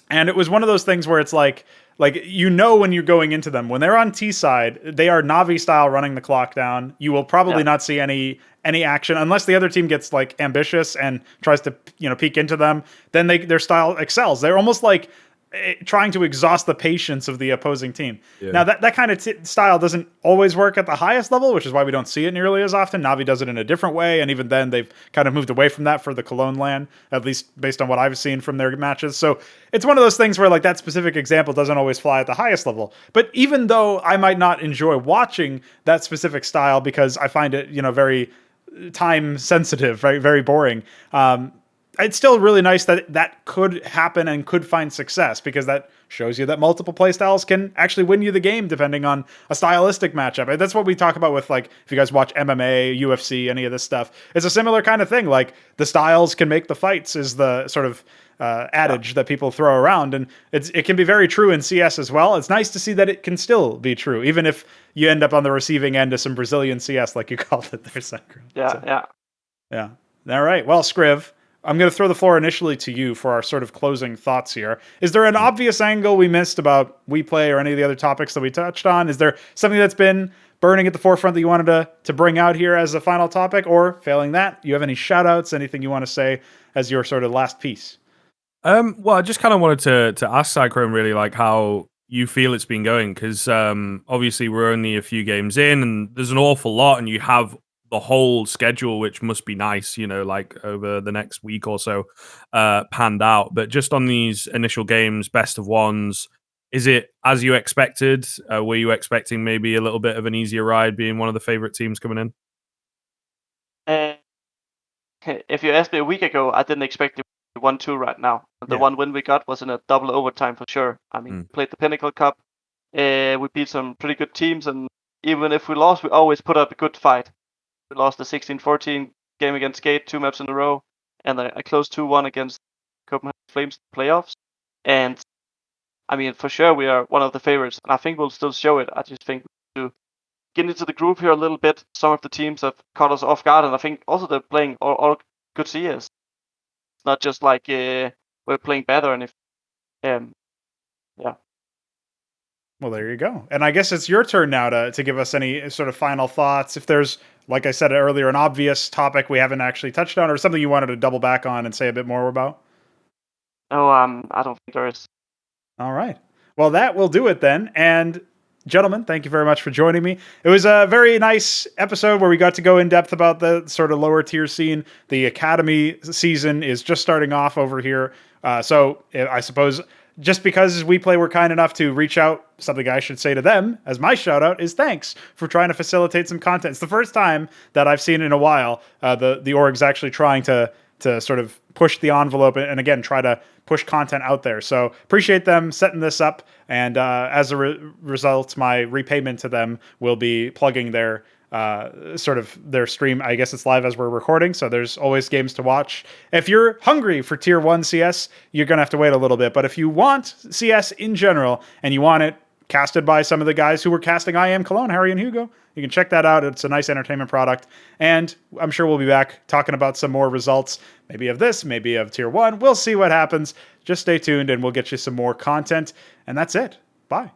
And it was one of those things where it's like when you're going into them, when they're on T side, they are Navi style running the clock down. You will probably not see any action unless the other team gets like ambitious and tries to peek into them. Then their style excels. They're almost like trying to exhaust the patience of the opposing team. Now that kind of style doesn't always work at the highest level, which is why we don't see it nearly as often. Navi does it in a different way, and even then they've kind of moved away from that for the Cologne LAN, at least based on what I've seen from their matches. So it's one of those things where like that specific example doesn't always fly at the highest level. But even though I might not enjoy watching that specific style because I find it very time sensitive, very, very boring, it's still really nice that could happen and could find success, because that shows you that multiple playstyles can actually win you the game depending on a stylistic matchup. And that's what we talk about with, like, if you guys watch MMA, UFC, any of this stuff, it's a similar kind of thing. Like, the styles can make the fights is the sort of adage that people throw around, and it can be very true in CS as well. It's nice to see that it can still be true, even if you end up on the receiving end of some Brazilian CS, like you called it there, Sycrone. Yeah. All right. Well, Skriv, I'm going to throw the floor initially to you for our sort of closing thoughts here. Is there an obvious angle we missed about WePlay or any of the other topics that we touched on? Is there something that's been burning at the forefront that you wanted to bring out here as a final topic? Or, failing that, you have any shout-outs, anything you want to say as your sort of last piece? Well, I just kind of wanted to ask Sycrone really, like, how you feel it's been going, because obviously we're only a few games in and there's an awful lot, and you have the whole schedule, which must be nice, like over the next week or so, panned out. But just on these initial games, best of ones, is it as you expected? Were you expecting maybe a little bit of an easier ride, being one of the favorite teams coming in? If you asked me a week ago, I didn't expect it 1-2 right now. The one win we got was in a double overtime for sure. I mean, we played the Pinnacle Cup. We beat some pretty good teams, and even if we lost, we always put up a good fight. We lost the 16-14 game against Skate 2 maps in a row, and a close 2-1 against Copenhagen Flames playoffs. And I mean, for sure, we are one of the favorites, and I think we'll still show it. I just think we do getting into the groove here a little bit. Some of the teams have caught us off guard, and I think also they're playing all good CS. It's not just like we're playing better, and if yeah. Well, there you go. And I guess it's your turn now to give us any sort of final thoughts. If there's, like I said earlier, an obvious topic we haven't actually touched on, or something you wanted to double back on and say a bit more about. Oh, I don't think there is. All right. Well, that will do it then. And gentlemen, thank you very much for joining me. It was a very nice episode where we got to go in depth about the sort of lower tier scene. The Academy season is just starting off over here. So I suppose just because WePlay were kind enough to reach out, something I should say to them as my shout out is thanks for trying to facilitate some content. It's the first time that I've seen in a while the org's actually trying to sort of push the envelope and again, try to push content out there. So appreciate them setting this up. And as a result, my repayment to them will be plugging their sort of their stream. I guess it's live as we're recording, so there's always games to watch. If you're hungry for Tier 1 CS, you're going to have to wait a little bit. But if you want CS in general, and you want it casted by some of the guys who were casting I Am Cologne, Harry and Hugo, you can check that out. It's a nice entertainment product. And I'm sure we'll be back talking about some more results, maybe of this, maybe of Tier 1. We'll see what happens. Just stay tuned, and we'll get you some more content. And that's it. Bye.